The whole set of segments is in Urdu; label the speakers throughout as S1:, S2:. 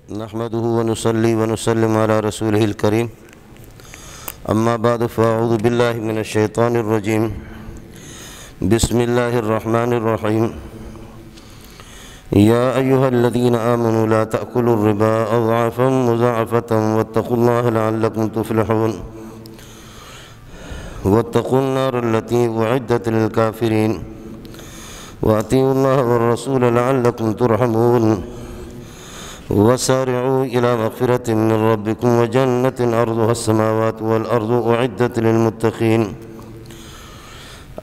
S1: نحمده ونصلي ونسلم على رسوله الكريم أما بعد فأعوذ بالله من الشيطان الرجيم بسم الله الرحمن الرحيم يا أيها الذين آمنوا لا تأكلوا الربا أضعافا مضاعفة واتقوا الله لعلكم تفلحون واتقوا النار التي أعدت للكافرين وأطيعوا الله والرسول لعلكم ترحمون وسارعوا إلى مغفرة من ربكم وجنة أرضها السماوات والأرض أعدت للمتقين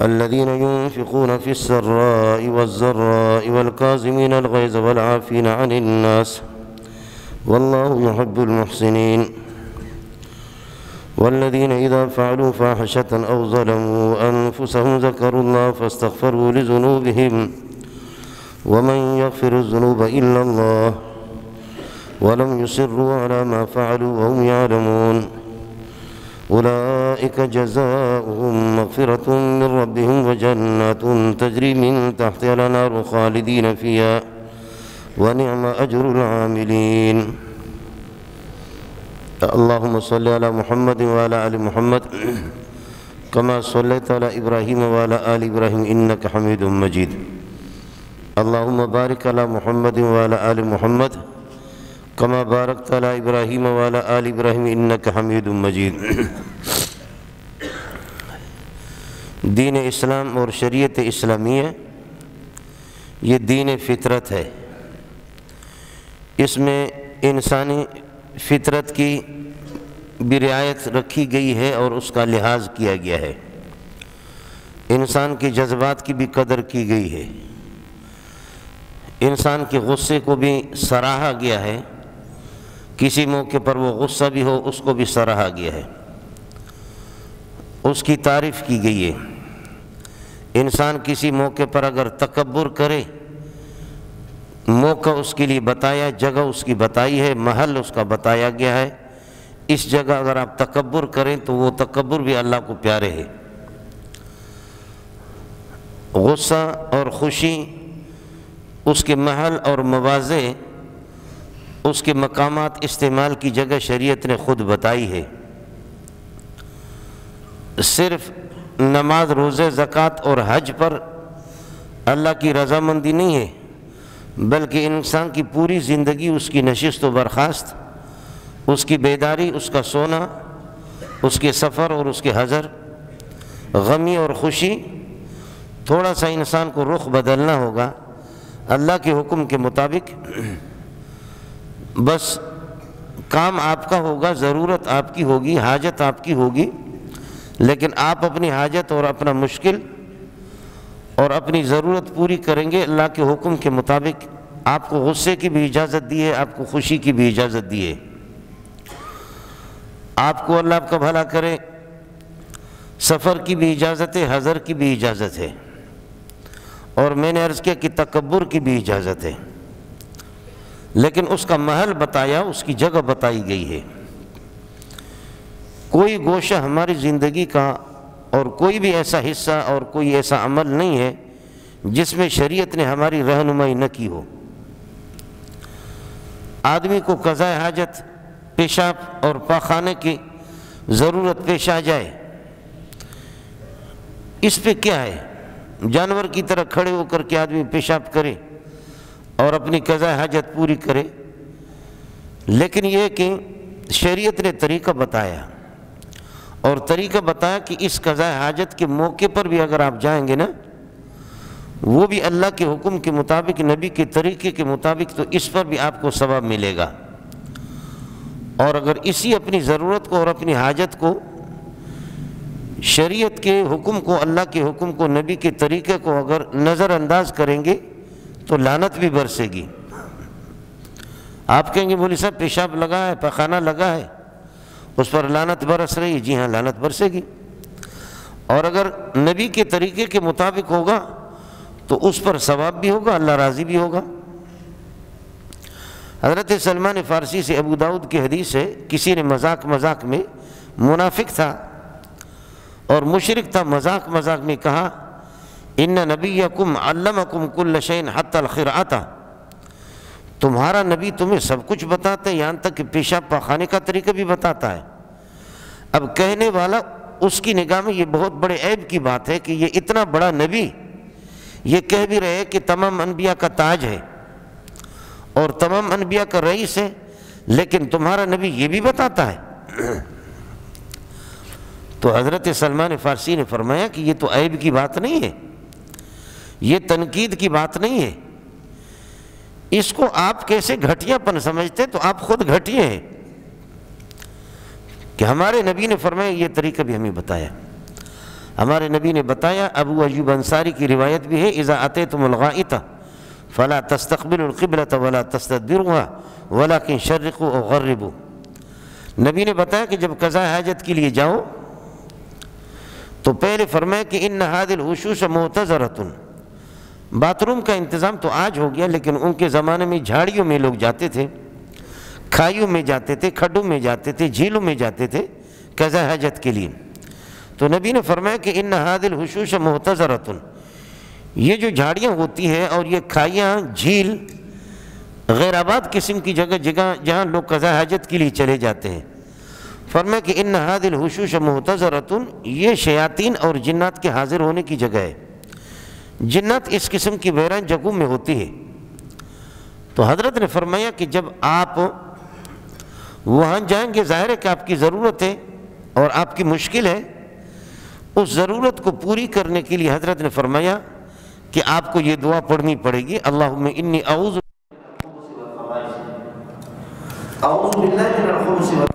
S1: الذين ينفقون في السراء والضراء والكاظمين الغيظ والعافين عن الناس والله يحب المحسنين والذين إذا فعلوا فاحشة أو ظلموا أنفسهم ذكروا الله فاستغفروا لذنوبهم ومن يغفر الذنوب إلا الله ولم يصروا على ما فعلوا وهم يعلمون أولئك جزاؤهم مغفرة من ربهم وجنات تجري من تحتها الأنهار خالدين فيها ونعم أجر العاملين اللهم صل على محمد وعلى آل محمد كما صليت على إبراهيم وعلى آل إبراهيم إنك حميد مجيد اللهم بارك على محمد وعلى آل محمد كما باركت على إبراهيم وعلى آل إبراهيم إنك حميد مجيد دین اسلام اور شریعت اسلامیہ یہ دین فطرت ہے، اس میں انسانی فطرت کی بھی رعایت رکھی گئی ہے اور اس کا لحاظ کیا گیا ہے، انسان کے جذبات کی بھی قدر کی گئی ہے، انسان کے غصے کو بھی سراہا گیا ہے، کسی موقع پر وہ غصہ بھی ہو اس کو بھی سراہا گیا ہے، اس کی تعریف کی گئی ہے۔ انسان کسی موقع پر اگر تکبر کرے، موقع اس کے لیے بتایا، جگہ اس کی بتائی ہے، محل اس کا بتایا گیا ہے، اس جگہ اگر آپ تکبر کریں تو وہ تکبر بھی اللہ کو پیارے ہے۔ غصہ اور خوشی اس کے محل اور مواضع، اس کے مقامات استعمال کی جگہ شریعت نے خود بتائی ہے۔ صرف نماز، روزے، زکوٰۃ اور حج پر اللہ کی رضامندی نہیں ہے، بلکہ انسان کی پوری زندگی، اس کی نشست و برخاست، اس کی بیداری، اس کا سونا، اس کے سفر اور اس کے حضر، غمی اور خوشی، تھوڑا سا انسان کو رخ بدلنا ہوگا اللہ کے حکم کے مطابق، بس کام آپ کا ہوگا، ضرورت آپ کی ہوگی، حاجت آپ کی ہوگی، لیکن آپ اپنی حاجت اور اپنا مشکل اور اپنی ضرورت پوری کریں گے اللہ کے حکم کے مطابق۔ آپ کو غصے کی بھی اجازت دی ہے، آپ کو خوشی کی بھی اجازت دی ہے، آپ کو اللہ کا بھلا کرے، سفر کی بھی اجازت ہے، حضر کی بھی اجازت ہے، اور میں نے عرض کیا کہ تکبر کی بھی اجازت ہے، لیکن اس کا محل بتایا، اس کی جگہ بتائی گئی ہے۔ کوئی گوشہ ہماری زندگی کا اور کوئی بھی ایسا حصہ اور کوئی ایسا عمل نہیں ہے جس میں شریعت نے ہماری رہنمائی نہ کی ہو۔ آدمی کو قضاء حاجت، پیشاب اور پاخانے کی ضرورت پیش آ جائے، اس پہ کیا ہے؟ جانور کی طرح کھڑے ہو کر کے آدمی پیشاب کرے اور اپنی قضاء حاجت پوری کرے، لیکن یہ کہ شریعت نے طریقہ بتایا، اور طریقہ بتایا کہ اس قضاء حاجت کے موقع پر بھی اگر آپ جائیں گے نا، وہ بھی اللہ کے حکم کے مطابق، نبی کے طریقے کے مطابق، تو اس پر بھی آپ کو ثواب ملے گا۔ اور اگر اسی اپنی ضرورت کو اور اپنی حاجت کو، شریعت کے حکم کو، اللہ کے حکم کو، نبی کے طریقے کو اگر نظر انداز کریں گے تو لعنت بھی برسے گی۔ آپ کہیں گے مولوی صاحب پیشاب لگا ہے، پخانہ لگا ہے، اس پر لعنت برس رہی ہے، جی ہاں لعنت برسے گی، اور اگر نبی کے طریقے کے مطابق ہوگا تو اس پر ثواب بھی ہوگا، اللہ راضی بھی ہوگا۔ حضرت سلمان فارسی سے ابو داؤد کی حدیث ہے، کسی نے مذاق میں، منافق تھا اور مشرک تھا، مذاق میں کہا ان نبیکم علمکم کل شیء حتی الخرعۃ، تمہارا نبی تمہیں سب کچھ بتاتا ہے، یہاں تک کہ پیشاب پاخانے کا طریقہ بھی بتاتا ہے۔ اب کہنے والا اس کی نگاہ میں یہ بہت بڑے عیب کی بات ہے کہ یہ اتنا بڑا نبی یہ کہہ بھی رہے کہ تمام انبیاء کا تاج ہے اور تمام انبیاء کا رئیس ہے، لیکن تمہارا نبی یہ بھی بتاتا ہے۔ تو حضرت سلمان فارسی نے فرمایا کہ یہ تو عیب کی بات نہیں ہے، یہ تنقید کی بات نہیں ہے، اس کو آپ کیسے گھٹیا پن سمجھتے؟ تو آپ خود گھٹیے ہیں کہ ہمارے نبی نے فرمایا یہ طریقہ بھی ہمیں بتایا۔ ہمارے نبی نے بتایا، ابو ایوب انصاری کی روایت بھی ہے، اذا اتیتم الغائط فلا تستقبلوا القبلة ولا تستدبروها ولكن شرقوا او غربوا۔ نبی نے بتایا کہ جب قضاء حاجت کے لیے جاؤ تو پہلے فرمایا کہ ان هذه الحشوش معتذرة۔ باتھ روم کا انتظام تو آج ہو گیا، لیکن ان کے زمانے میں جھاڑیوں میں لوگ جاتے تھے، کھائیوں میں جاتے تھے، کھڈوں میں جاتے تھے، جھیلوں میں جاتے تھے قضاء حاجت کے لیے۔ تو نبی نے فرمایا کہ ان هذه الحشوش معتذرة، یہ جو جھاڑیاں ہوتی ہیں اور یہ کھائیاں، جھیل، غیر آباد قسم کی جگہ جہاں لوگ قضاء حاجت کے لیے چلے جاتے ہیں، فرمایا کہ ان هذه الحشوش معتذرة، یہ شیاطین اور جنات کے حاضر ہونے کی جگہ ہے۔ جنات اس قسم کی ویران جگہوں میں ہوتی ہے۔ تو حضرت نے فرمایا کہ جب آپ وہاں جائیں گے، ظاہر ہے کہ آپ کی ضرورت ہے اور آپ کی مشکل ہے، اس ضرورت کو پوری کرنے کے لیے حضرت نے فرمایا کہ آپ کو یہ دعا پڑھنی پڑے گی، اللہم انی اعوذ باللہ من الخبث والخبائث۔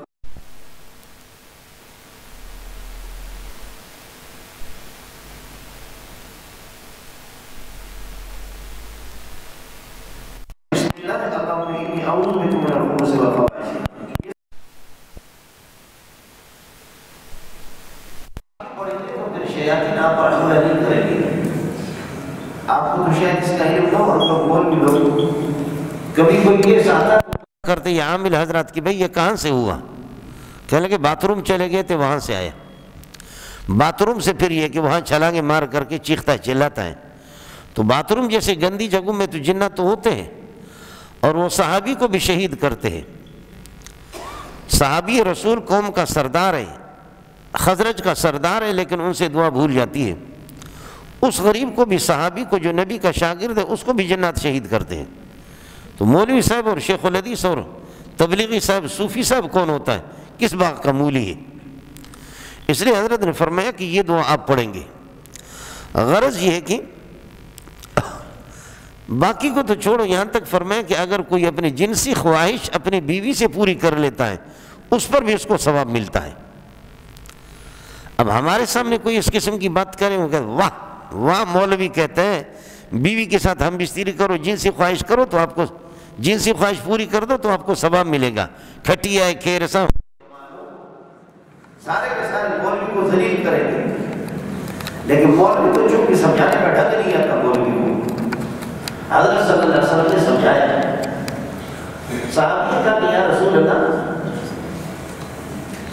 S1: کبھی کوئی یہ ساتھ کرتے یہ عامل حضرات کہ بھئی یہ کہاں سے ہوا، کہنے لگے باتھ روم چلے گئے تھے وہاں سے آیا۔ باتھ روم سے پھر یہ کہ وہاں چھلانگیں مار کر کے چیختا ہے، چلاتا ہے۔ تو باتھ روم جیسے گندی جگہوں میں تو جنات تو ہوتے ہیں، اور وہ صحابی کو بھی شہید کرتے ہیں۔ صحابی رسول قوم کا سردار ہے، خزرج کا سردار ہے، لیکن ان سے دعا بھول جاتی ہے۔ اس غریب کو بھی، صحابی کو جو نبی کا شاگرد ہے، اس کو بھی جنات شہید کرتے ہیں۔ تو مولوی صاحب اور شیخ الحدیث اور تبلیغی صاحب، صوفی صاحب کون ہوتا ہے؟ کس باغ کا مولی ہے؟ اس لیے حضرت نے فرمایا کہ یہ دعا آپ پڑھیں گے۔ غرض یہ ہے کہ باقی کو تو چھوڑو، یہاں تک فرمایا کہ اگر کوئی اپنی جنسی خواہش اپنی بیوی سے پوری کر لیتا ہے، اس پر بھی اس کو ثواب ملتا ہے۔ اب ہمارے سامنے کوئی اس قسم کی بات کرے، وہ کہتے ہیں واہ واہ مولوی کہتے ہیں بیوی کے ساتھ ہم بستری کرو، جنسی خواہش کرو تو آپ کو، جنسی خواہش پوری کر دو تو آپ کو ثواب ملے گا۔ کھٹیا ہے کھیر سا سارے کے سارے مولوی کو ذلیل کریں گے، لیکن مولوی کو چونکہ سمجھانے کا ڈھنگ نہیں آتا مولوی کو۔ حضرت صلی اللہ علیہ وسلم نے سمجھایا، صحابی نے کہا کہ یا رسول اللہ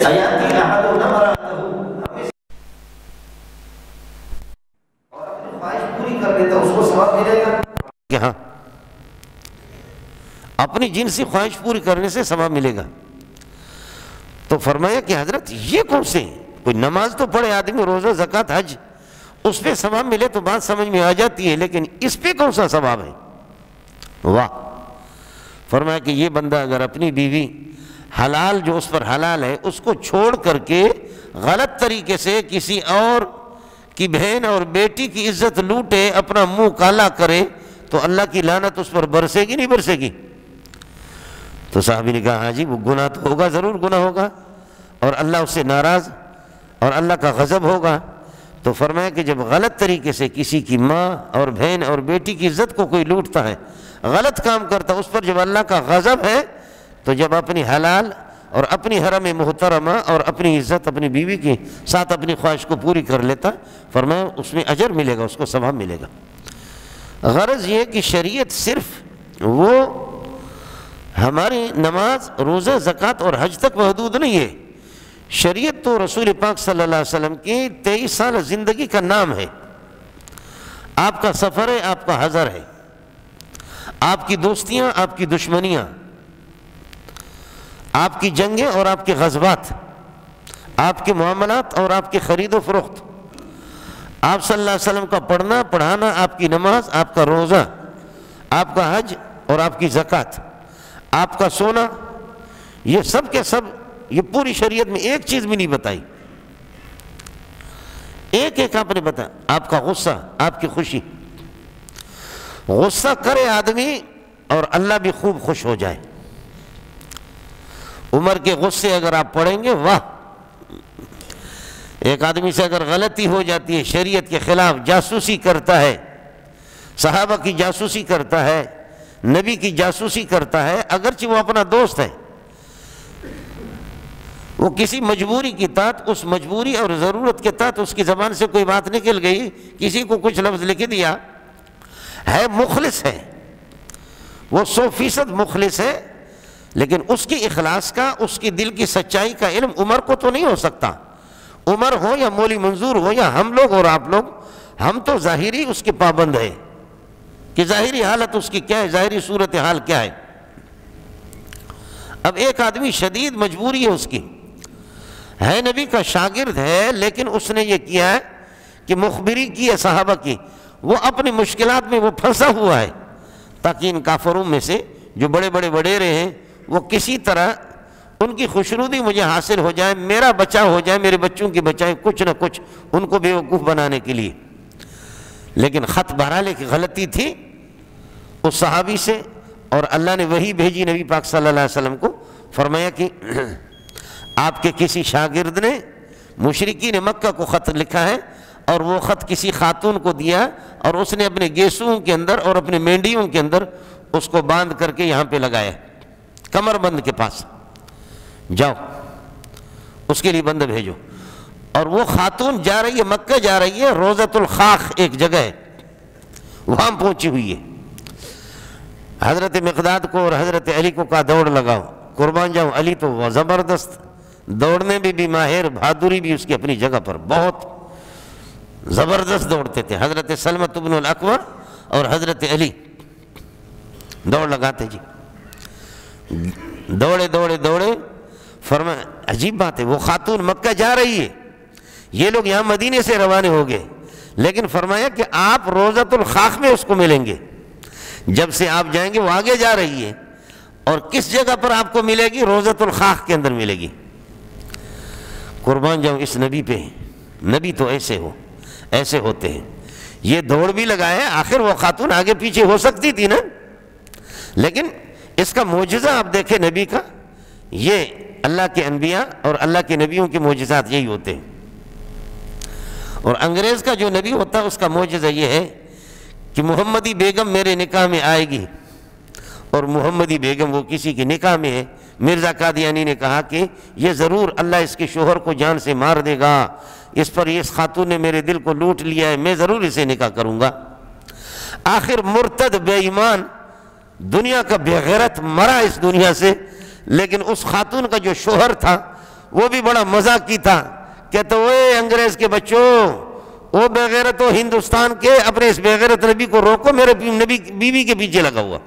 S1: ایاتی احد امرأتہ، اور اپنی خواہش پوری کر لیتا اس کو ثواب ملے گا کہ ہاں، اپنی جنسی خواہش پوری کرنے سے ثواب ملے گا۔ تو فرمایا کہ حضرت یہ کون سے، کوئی نماز تو پڑھے آدمی، روزہ زکوٰۃ حج، اس پہ ثواب ملے تو بات سمجھ میں آ جاتی ہے، لیکن اس پہ کون سا ثواب ہے؟ واہ! فرمایا کہ یہ بندہ اگر اپنی بیوی حلال جو اس پر حلال ہے اس کو چھوڑ کر کے غلط طریقے سے کسی اور کی بہن اور بیٹی کی عزت لوٹے، اپنا منہ کالا کرے، تو اللہ کی لعنت اس پر برسے گی نہیں برسے گی؟ تو صحابی نے کہا ہاں جی، وہ گناہ تو ہوگا، ضرور گناہ ہوگا، اور اللہ اس سے ناراض اور اللہ کا غضب ہوگا۔ تو فرمایا کہ جب غلط طریقے سے کسی کی ماں اور بہن اور بیٹی کی عزت کو کوئی لوٹتا ہے، غلط کام کرتا ہے، اس پر جب اللہ کا غضب ہے، تو جب اپنی حلال اور اپنی حرم محترمہ اور اپنی عزت اپنی بیوی کے ساتھ اپنی خواہش کو پوری کر لیتا، فرمایا اس میں اجر ملے گا، اس کو ثواب ملے گا۔ غرض یہ کہ شریعت صرف وہ ہماری نماز، روزہ، زکوٰۃ اور حج تک محدود نہیں ہے۔ شریعت تو رسول پاک صلی اللہ علیہ وسلم کی 23 سال زندگی کا نام ہے۔ آپ کا سفر ہے، آپ کا حضر ہے، آپ کی دوستیاں، آپ کی دشمنیاں، آپ کی جنگیں اور آپ کے غزوات، آپ کے معاملات اور آپ کے خرید و فروخت، آپ صلی اللہ علیہ وسلم کا پڑھنا پڑھانا، آپ کی نماز، آپ کا روزہ، آپ کا حج اور آپ کی زکوٰۃ، آپ کا سونا، یہ سب کے سب، یہ پوری شریعت میں ایک چیز بھی نہیں بتائی، ایک ایک آپ نے بتایا۔ آپ کا غصہ، آپ کی خوشی، غصہ کرے آدمی اور اللہ بھی خوب خوش ہو جائے۔ عمر کے غصے اگر آپ پڑھیں گے، واہ، ایک آدمی سے اگر غلطی ہو جاتی ہے، شریعت کے خلاف جاسوسی کرتا ہے، صحابہ کی جاسوسی کرتا ہے، نبی کی جاسوسی کرتا ہے، اگرچہ وہ اپنا دوست ہے، وہ کسی مجبوری کی تحت، اس مجبوری اور ضرورت کے تحت اس کی زبان سے کوئی بات نکل گئی، کسی کو کچھ لفظ لکھ دیا، ہے مخلص ہے، وہ 100% مخلص ہے، لیکن اس کی اخلاص کا، اس کی دل کی سچائی کا علم عمر کو تو نہیں ہو سکتا۔ عمر ہو یا مولی منظور ہو یا ہم لوگ اور آپ لوگ، ہم تو ظاہری اس کے پابند ہیں کہ ظاہری حالت اس کی کیا ہے، ظاہری صورتحال کیا ہے۔ اب ایک آدمی شدید مجبوری ہے اس کی، ہے نبی کا شاگرد ہے، لیکن اس نے یہ کیا ہے کہ مخبری کی ہے صحابہ کی، وہ اپنی مشکلات میں وہ پھنسا ہوا ہے، تاکہ ان کافروں میں سے جو بڑے بڑے وڈیرے ہیں وہ کسی طرح ان کی خوشنودی مجھے حاصل ہو جائے، میرا بچاؤ ہو جائے، میرے بچوں کی بچائے، کچھ نہ کچھ ان کو بیوقوف بنانے کے لیے۔ لیکن خط بہرحال ایک غلطی تھی اس صحابی سے، اور اللہ نے وحی بھیجی نبی پاک صلی اللہ علیہ وسلم کو، فرمایا کہ آپ کے کسی شاگرد نے مشرکین مکہ کو خط لکھا ہے، اور وہ خط کسی خاتون کو دیا، اور اس نے اپنے گیسوں کے اندر اور اپنے مینڈیوں کے اندر اس کو باندھ کر کے یہاں پہ لگایا، کمر بند کے پاس، جاؤ اس کے لیے بند بھیجو۔ اور وہ خاتون جا رہی ہے، مکہ جا رہی ہے، روضۃ الخاخ ایک جگہ ہے، وہاں پہنچی ہوئی ہے۔ حضرت مقداد کو اور حضرت علی کو کہا دوڑ لگاؤ، قربان جاؤں، علی تو وہ زبردست دوڑنے میں بھی ماہر، بہادری بھی اس کی اپنی جگہ پر، بہت زبردست دوڑتے تھے۔ حضرت سلمۃ بن الاکوع اور حضرت علی دوڑ لگاتے جی، دوڑے دوڑے دوڑے، فرمایا عجیب بات ہے، وہ خاتون مکہ جا رہی ہے، یہ لوگ یہاں مدینے سے روانہ ہو گئے، لیکن فرمایا کہ آپ روضۃ الخاخ میں اس کو ملیں گے، جب سے آپ جائیں گے وہ آگے جا رہی ہے، اور کس جگہ پر آپ کو ملے گی؟ روضۃ الخاخ کے اندر ملے گی۔ قربان جاؤں اس نبی پہ، نبی تو ایسے ہوتے ہیں۔ یہ دوڑ بھی لگائے، آخر وہ خاتون آگے پیچھے ہو سکتی تھی نا، لیکن اس کا معجزہ آپ دیکھیں نبی کا، یہ اللہ کے انبیاء اور اللہ کے نبیوں کے معجزات یہی ہوتے ہیں۔ اور انگریز کا جو نبی ہوتا ہے اس کا معجزہ یہ ہے کہ محمدی بیگم میرے نکاح میں آئے گی، اور محمدی بیگم وہ کسی کے نکاح میں ہے۔ مرزا قادیانی نے کہا کہ یہ ضرور اللہ اس کے شوہر کو جان سے مار دے گا، اس پر اس خاتون نے میرے دل کو لوٹ لیا ہے، میں ضرور اسے نکاح کروں گا۔ آخر مرتد بے ایمان دنیا کا بے غیرت مرا اس دنیا سے، لیکن اس خاتون کا جو شوہر تھا وہ بھی بڑا مذاقی تھا، کہتا اوے انگریز کے بچوں، وہ بے غیرت ہو ہندوستان کے، اپنے اس بے غیرت نبی کو روکو، میرے نبی بیوی کے پیچھے لگا ہوا۔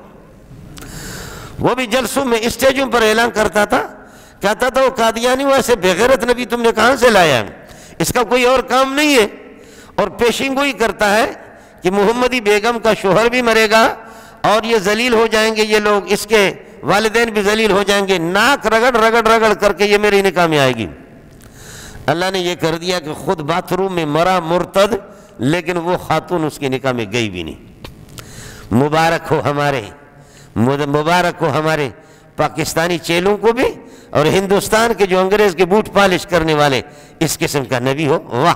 S1: وہ بھی جلسوں میں اسٹیجوں پر اعلان کرتا تھا، کہتا تھا وہ قادیانی ویسے بے غیرت نبی تم نے کہاں سے لایا ہے، اس کا کوئی اور کام نہیں ہے، اور پیشین گوئی کرتا ہے کہ محمدی بیگم کا شوہر بھی مرے گا، اور یہ ذلیل ہو جائیں گے، یہ لوگ اس کے والدین بھی ذلیل ہو جائیں گے، ناک رگڑ رگڑ رگڑ کر کے یہ میری نکاح میں آئے گی۔ اللہ نے یہ کر دیا کہ خود باتھ روم میں مرا مرتد، لیکن وہ خاتون اس کے نکاح میں گئی بھی نہیں۔ مبارک ہو ہمارے پاکستانی چیلوں کو بھی، اور ہندوستان کے جو انگریز کے بوٹ پالش کرنے والے اس قسم کا نبی ہو، واہ۔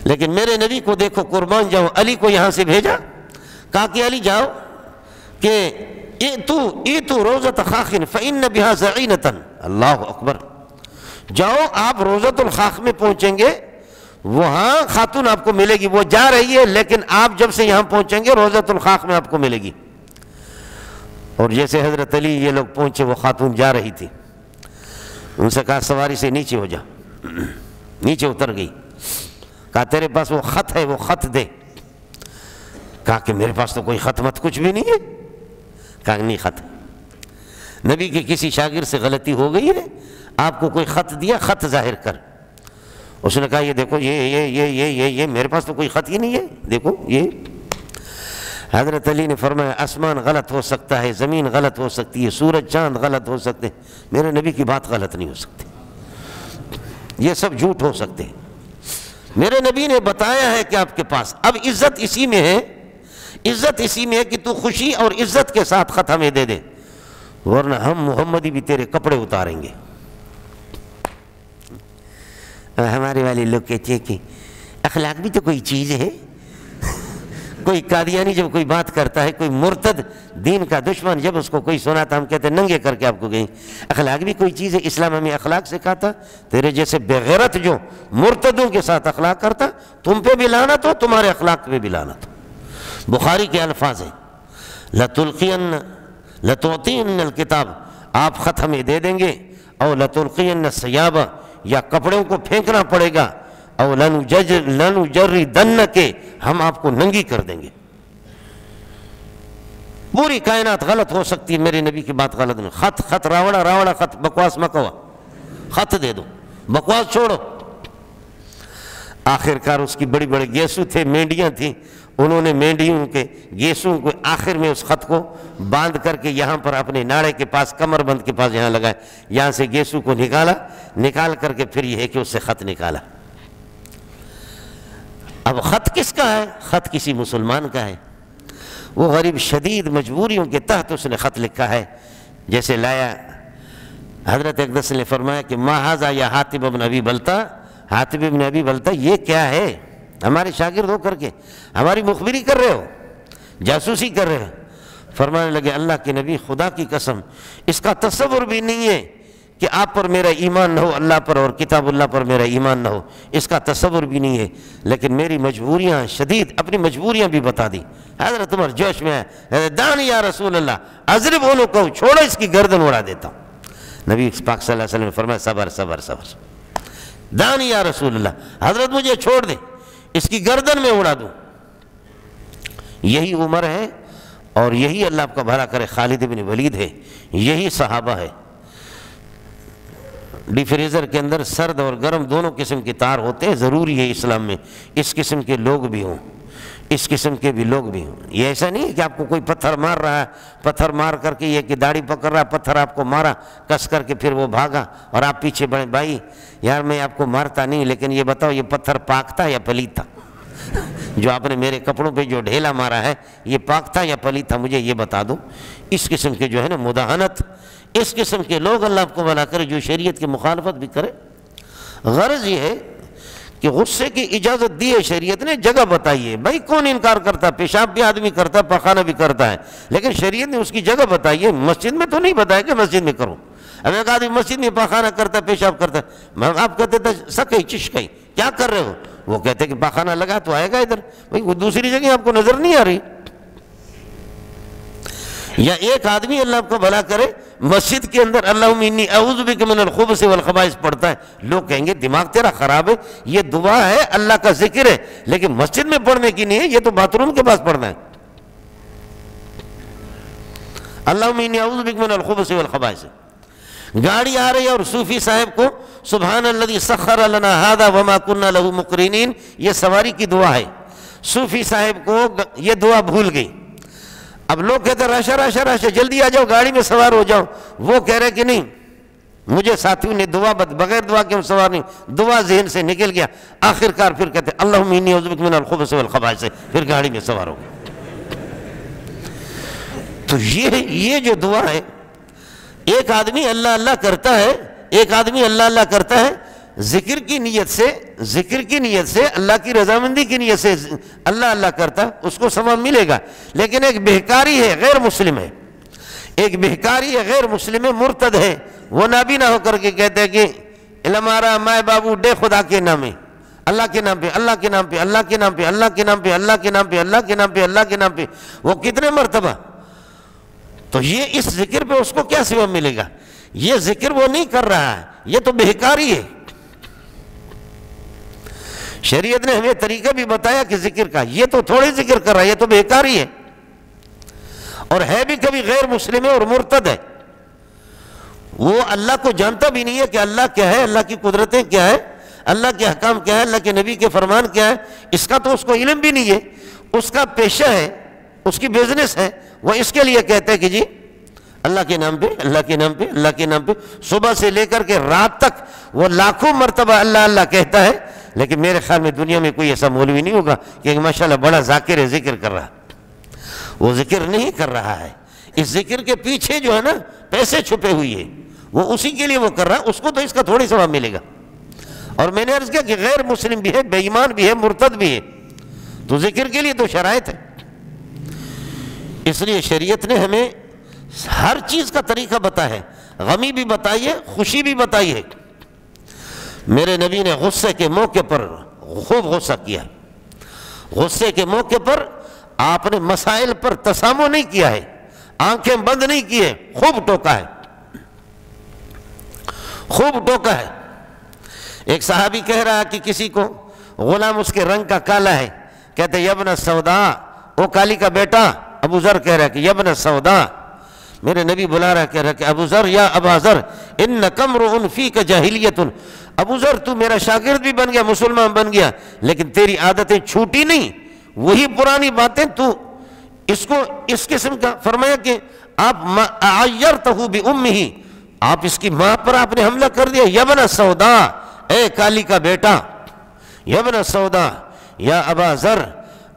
S1: لیکن میرے نبی کو دیکھو، قربان جاؤں، علی کو یہاں سے بھیجا، کہا کہ علی جاؤ کہ ایتو روضۃ خاخ فإن بها زعینۃ، اللہ اکبر، جاؤ آپ روضۃ الخاخ میں پہنچیں گے، وہاں خاتون آپ کو ملے گی، وہ جا رہی ہے، لیکن آپ جب سے یہاں پہنچیں گے روضۃ الخاخ میں آپ کو ملے گی۔ اور جیسے حضرت علی یہ لوگ پہنچے، وہ خاتون جا رہی تھی، ان سے کہا سواری سے نیچے ہو جا، نیچے اتر گئی، کہا تیرے پاس وہ خط ہے، وہ خط دے، کہا کہ میرے پاس تو کوئی خط مت کچھ بھی نہیں ہے. کہا نہیں خط. نبی کے کسی شاگرد سے غلطی ہو گئی ہے, آپ کو کوئی خط دیا, خط ظاہر کر. اس نے کہا یہ دیکھو یہ میرے پاس تو کوئی خط ہی نہیں ہے, دیکھو یہ. حضرت علی نے فرمایا آسمان غلط ہو سکتا ہے, زمین غلط ہو سکتی ہے, سورج چاند غلط ہو سکتے ہیں, میرے نبی کی بات غلط نہیں ہو سکتی, یہ سب جھوٹ ہو سکتے ہیں. میرے نبی نے بتایا ہے کہ آپ کے پاس اب عزت اسی میں ہے, عزت اسی میں ہے کہ تو خوشی اور عزت کے ساتھ خط ہمیں دے دے, ورنہ ہم محمدی بھی تیرے کپڑے اتاریں گے. ہمارے والے لوگ کہتے ہیں کہ اخلاق بھی تو کوئی چیز ہے. کوئی قادیانی جب کوئی بات کرتا ہے, کوئی مرتد دین کا دشمن جب اس کو کوئی سناتا, ہم کہتے ہیں ننگے کر کے آپ کو گئیں, اخلاق بھی کوئی چیز ہے. اسلام ہمیں اخلاق سکھاتا, تیرے جیسے بغیرت جو مرتدوں کے ساتھ اخلاق کرتا, تم پہ بھی لعنت ہو, تمہارے اخلاق پہ بھی لعنت ہو. بخاری کے الفاظ ہیں لَتُعْطِينَّ الْكِتَابَ, آپ خط ہمیں دے دیں گے, اور لَتُلْقِيَنَّ الثِّيَابَ, یا کپڑوں کو پھینکنا پڑے گا, اور لَنُجَرِّدَنَّكَ, ہم آپ کو ننگی کر دیں گے. پوری کائنات غلط ہو سکتی ہے, میرے نبی کی بات غلط نہیں. خط راوڑا خط, بکواس مکوا, خط دے دو, بکواس چھوڑو. آخرکار اس کی بڑی بڑے گیسو تھے, مینڈیاں تھیں, انہوں نے مینڈیوں کے گیسوں کو آخر میں اس خط کو باندھ کر کے یہاں پر اپنے ناڑے کے پاس, کمر بند کے پاس یہاں لگائے, یہاں سے گیسو کو نکال کر کے پھر یہ ہے کہ اس سے خط نکالا. اب خط کس کا ہے؟ خط کسی مسلمان کا ہے. وہ غریب شدید مجبوریوں کے تحت اس نے خط لکھا ہے. جیسے لایا حضرت اقدس نے فرمایا کہ ما ھذا یا حاتب بن ابی بلتہ, حاتب بن ابی بلتہ یہ کیا ہے؟ ہمارے شاگرد ہو کر کے ہماری مخبری کر رہے ہو, جاسوسی کر رہے ہو. فرمانے لگے اللہ کے نبی خدا کی قسم اس کا تصور بھی نہیں ہے کہ آپ پر میرا ایمان نہ ہو, اللہ پر اور کتاب اللہ پر میرا ایمان نہ ہو, اس کا تصور بھی نہیں ہے. لیکن میری مجبوریاں شدید, اپنی مجبوریاں بھی بتا دی. حضرت عمر جوش میں ہے, دانی یا رسول اللہ, اضرب بولو کہو, چھوڑو اس کی گردن اڑا دیتا ہوں. نبی پاک صلی اللہ علیہ وسلم نے فرمایا صبر صبر صبر, دانی یا رسول اللہ, حضرت مجھے چھوڑ دے, اس کی گردن میں اڑا دوں. یہی عمر ہے, اور یہی اللہ آپ کا بھلا کرے خالد بن ولید ہے, یہی صحابہ ہے. ڈی فریزر کے اندر سرد اور گرم دونوں قسم کے تار ہوتے ہیں, ضروری ہے اسلام میں اس قسم کے لوگ بھی ہوں, اس قسم کے بھی لوگ بھی ہوں. یہ ایسا نہیں ہے کہ آپ کو کوئی پتھر مار رہا ہے, پتھر مار کر کے یہ کہ داڑھی پکڑ رہا ہے, پتھر آپ کو مارا کس کر کے پھر وہ بھاگا اور آپ پیچھے بڑھے, بھائی یار میں آپ کو مارتا نہیں, لیکن یہ بتاؤ یہ پتھر پاک تھا یا پلیت تھا؟ جو آپ نے میرے کپڑوں پہ جو ڈھیلا مارا ہے یہ پاک تھا یا پلیت تھا, مجھے یہ بتا دو. اس قسم کے جو ہے نا مداہنت, اس قسم کے لوگ اللہ آپ کو بھلا کرے جو شریعت کی مخالفت بھی کرے. غرض یہ ہے کہ غصے کی اجازت دی ہے شریعت نے, جگہ بتائی ہے. بھائی کون انکار کرتا ہے, پیشاب بھی آدمی کرتا ہے, پخانہ بھی کرتا ہے, لیکن شریعت نے اس کی جگہ بتائی ہے. مسجد میں تو نہیں بتایا کہ مسجد میں کرو. اب ایک آدمی مسجد میں پخانہ کرتا ہے, پیشاب کرتا ہے, آپ کہتے تھے سکئی چشکئی کیا کر رہے ہو, وہ کہتے کہ پخانہ لگا تو آئے گا ادھر. بھائی وہ دوسری جگہ آپ کو نظر نہیں آ رہی. یا ایک آدمی اللہ آپ کو بھلا کرے مسجد کے اندر اللہم انی اعوذ بک من الخبث والخبائث پڑھتا ہے, لوگ کہیں گے دماغ تیرا خراب ہے, یہ دعا ہے اللہ کا ذکر ہے, لیکن مسجد میں پڑھنے کی نہیں ہے, یہ تو باتھ روم کے پاس پڑھنا ہے. اللہم انی اعوذ بک من الخبث والخبائث. گاڑی آ رہی ہے اور صوفی صاحب کو سبحان الذی سخر لنا ھذا وما كنا له مقرنین, یہ سواری کی دعا ہے. صوفی صاحب کو یہ دعا بھول گئی. اب لوگ کہتے ہیں راشا راشا راشا جلدی آ جاؤ, گاڑی میں سوار ہو جاؤ. وہ کہہ رہے کہ نہیں, مجھے ساتھیوں نے دعا بغیر دعا کے ہم سوار نہیں, دعا ذہن سے نکل گیا. آخرکار پھر کہتے ہیں اللہم انی اعوذ بک من الخبث والخبائث, پھر گاڑی میں سوار ہو گئے. تو یہ جو دعا ہے, ایک آدمی اللہ اللہ کرتا ہے, ایک آدمی اللہ اللہ کرتا ہے ذکر کی نیت سے, اللہ کی رضامندی کی نیت سے اللہ اللہ کرتا, اس کو ثواب ملے گا. لیکن ایک بہکاری ہے, غیر مسلم ہے, ایک بہکاری ہے, غیر مسلم ہے, مرتد ہے, وہ نابینا ہو کر کے کہتے ہیں کہ ہمارا مائے بابو ڈے خدا کے نام ہے, اللہ کے نام پہ, اللہ کے نام پہ, اللہ کے نام پہ, اللہ کے نام پہ, اللہ کے نام پہ, اللہ کے نام پہ, اللہ کے نام پہ. وہ کتنے مرتبہ. تو یہ اس ذکر پہ اس کو کیا ثواب ملے گا؟ یہ ذکر وہ نہیں کر رہا ہے, یہ تو بہکاری ہے. شریعت نے ہمیں طریقہ بھی بتایا کہ ذکر کا، یہ تو تھوڑی ذکر کر رہا ہے، یہ تو بیکار ہی ہے، اور ہے بھی کبھی غیر مسلم ہے اور مرتد ہے، وہ اللہ کو جانتا بھی نہیں ہے کہ اللہ کیا ہے، اللہ کی قدرتیں کیا ہے، اللہ کے احکام کیا ہے، اللہ کے نبی کے فرمان کیا ہے، اس کا تو اس کو علم بھی نہیں ہے، اس کا پیشہ ہے، اس کی بزنس ہے، وہ اس کے لیے کہتے ہیں کہ جی اللہ کے نام پہ، اللہ کے نام پہ، اللہ کے نام پہ، صبح سے لے کر کے رات تک وہ لاکھوں مرتبہ اللہ اللہ کہتا ہے، لیکن میرے خیال میں دنیا میں کوئی ایسا مولوی نہیں ہوگا کہ ماشاءاللہ بڑا ذاکر ہے، ذکر کر رہا، وہ ذکر نہیں کر رہا ہے، اس ذکر کے پیچھے جو ہے نا پیسے چھپے ہوئی ہے، وہ اسی کے لیے وہ کر رہا ہے، اس کو تو اس کا تھوڑی ثواب ملے گا۔ اور میں نے عرض کیا کہ غیر مسلم بھی ہے، بے ایمان بھی ہے، مرتد بھی ہے، تو ذکر کے لیے تو شرائط ہے۔ اس لیے شریعت نے ہمیں ہر چیز کا طریقہ بتایا ہے، غمی بھی بتائی ہے، خوشی بھی بتائی ہے۔ میرے نبی نے غصے کے موقع پر خوب غصہ کیا، غصے کے موقع پر آپ نے مسائل پر تسامح نہیں کیا ہے، آنکھیں بند نہیں کی ہے، خوب ٹوکا ہے، خوب ٹوکا ہے۔ ایک صحابی کہہ رہا کہ کسی کو غلام اس کے رنگ کا کالا ہے، کہتے یبن سودا، او کالی کا بیٹا، ابو ذر کہہ رہا کہ یبن سودا، میرے نبی بلا رہا کہہ رہا کہ ابو ذر یا ابا ذر انک امرؤ فیک جاہلیت، ابو ذر تو میرا شاگرد بھی بن گیا، مسلمان بن گیا، لیکن تیری عادتیں چھوٹی نہیں، وہی پرانی باتیں تو اس کو اس قسم کا۔ فرمایا کہ آپ عیرتہ بامہ، آپ اس کی ماں پر آپ نے حملہ کر دیا، یبن سودا، اے کالی کا بیٹا، یبن سودا یا ابا ذر،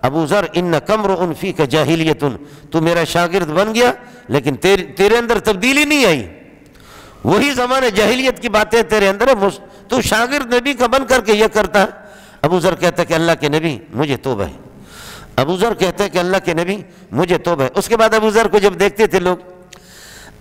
S1: ابو ذر انک امرؤ فیک جاہلیت، تو میرا شاگرد بن گیا لیکن تیرے اندر تبدیلی نہیں آئی، وہی زمانے جاہلیت کی باتیں تیرے اندر ہے، تو شاگرد نبی کا بن کر کے یہ کرتا ہے۔ ابو ذر کہتا ہے کہ اللہ کے نبی مجھے توبہ ہے، ابو ذر کہتا ہے کہ اللہ کے نبی مجھے توبہ ہے۔ اس کے بعد ابو ذر کو جب دیکھتے تھے لوگ،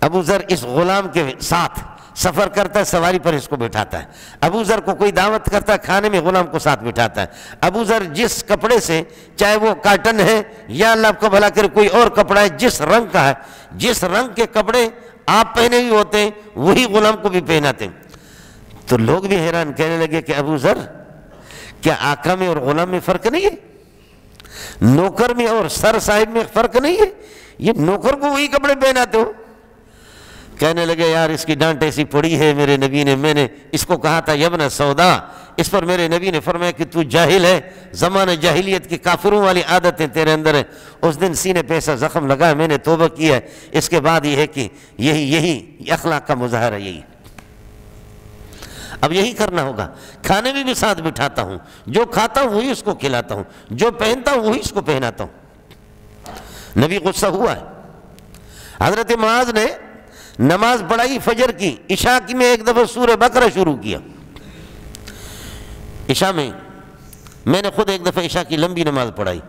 S1: ابو ذر اس غلام کے ساتھ سفر کرتا ہے، سواری پر اس کو بٹھاتا ہے، ابو ذر کو کوئی دعوت کرتا ہے کھانے میں، غلام کو ساتھ بٹھاتا ہے، ابو ذر جس کپڑے سے، چاہے وہ کاٹن ہے یا اللہ آپ کو بھلا کرے کوئی اور کپڑا ہے، جس رنگ کا ہے، جس رنگ کے کپڑے آپ پہنے ہوئے ہوتے ہیں وہی غلام کو بھی پہناتے ہیں۔ تو لوگ بھی حیران، کہنے لگے کہ ابو ذر کیا آقا میں اور غلام میں فرق نہیں ہے؟ نوکر میں اور سر صاحب میں فرق نہیں ہے؟ یہ نوکر کو وہی کپڑے پہناتے ہو؟ کہنے لگے یار اس کی ڈانٹ ایسی پڑی ہے میرے نبی نے، میں نے اس کو کہا تھا یبن سودا، اس پر میرے نبی نے فرمایا کہ تو جاہل ہے، زمانہ جاہلیت کی کافروں والی عادتیں تیرے اندر ہیں۔ اس دن سینے پہ ایسا زخم لگا، میں نے توبہ کیا ہے، اس کے بعد یہ ہے کہ یہی اخلاق کا مظاہرہ یہی، اب یہی کرنا ہوگا۔ کھانے میں بھی ساتھ بٹھاتا ہوں، جو کھاتا ہوں وہی اس کو کھلاتا ہوں، جو پہنتا ہوں وہی اس کو پہناتا ہوں۔ نبی غصہ ہوا ہے۔ حضرت معاذ نے نماز پڑھائی فجر کی، عشاء کی میں ایک دفعہ سورہ بقرہ شروع کیا، عشاء میں نے خود ایک دفعہ عشاء کی لمبی نماز پڑھائی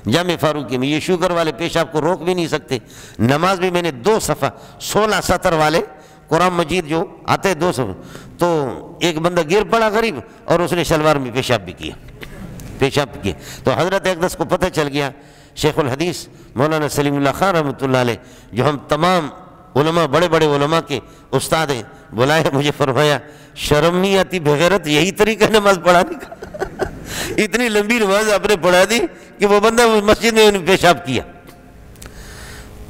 S1: جامع فاروقی میں، یہ شوگر والے پیشاب کو روک بھی نہیں سکتے، نماز بھی میں نے 2 صفحہ 16 سطر والے قرآن مجید جو آتے 2 صفحہ، تو ایک بندہ گر پڑا غریب اور اس نے شلوار میں پیشاب بھی کیا، تو حضرت اقدس کو پتہ چل گیا، شیخ الحدیث مولانا سلیم اللہ خان رحمۃ اللہ علیہ جو ہم تمام علماء، بڑے بڑے علماء کے استاد ہیں، بلائے مجھے، فرمایا شرم نہیں آتی بغیرت، یہی طریقہ نماز پڑھانے کا؟ اتنی لمبی نماز آپ نے پڑھا دی کہ وہ بندہ مسجد میں پیشاب کیا،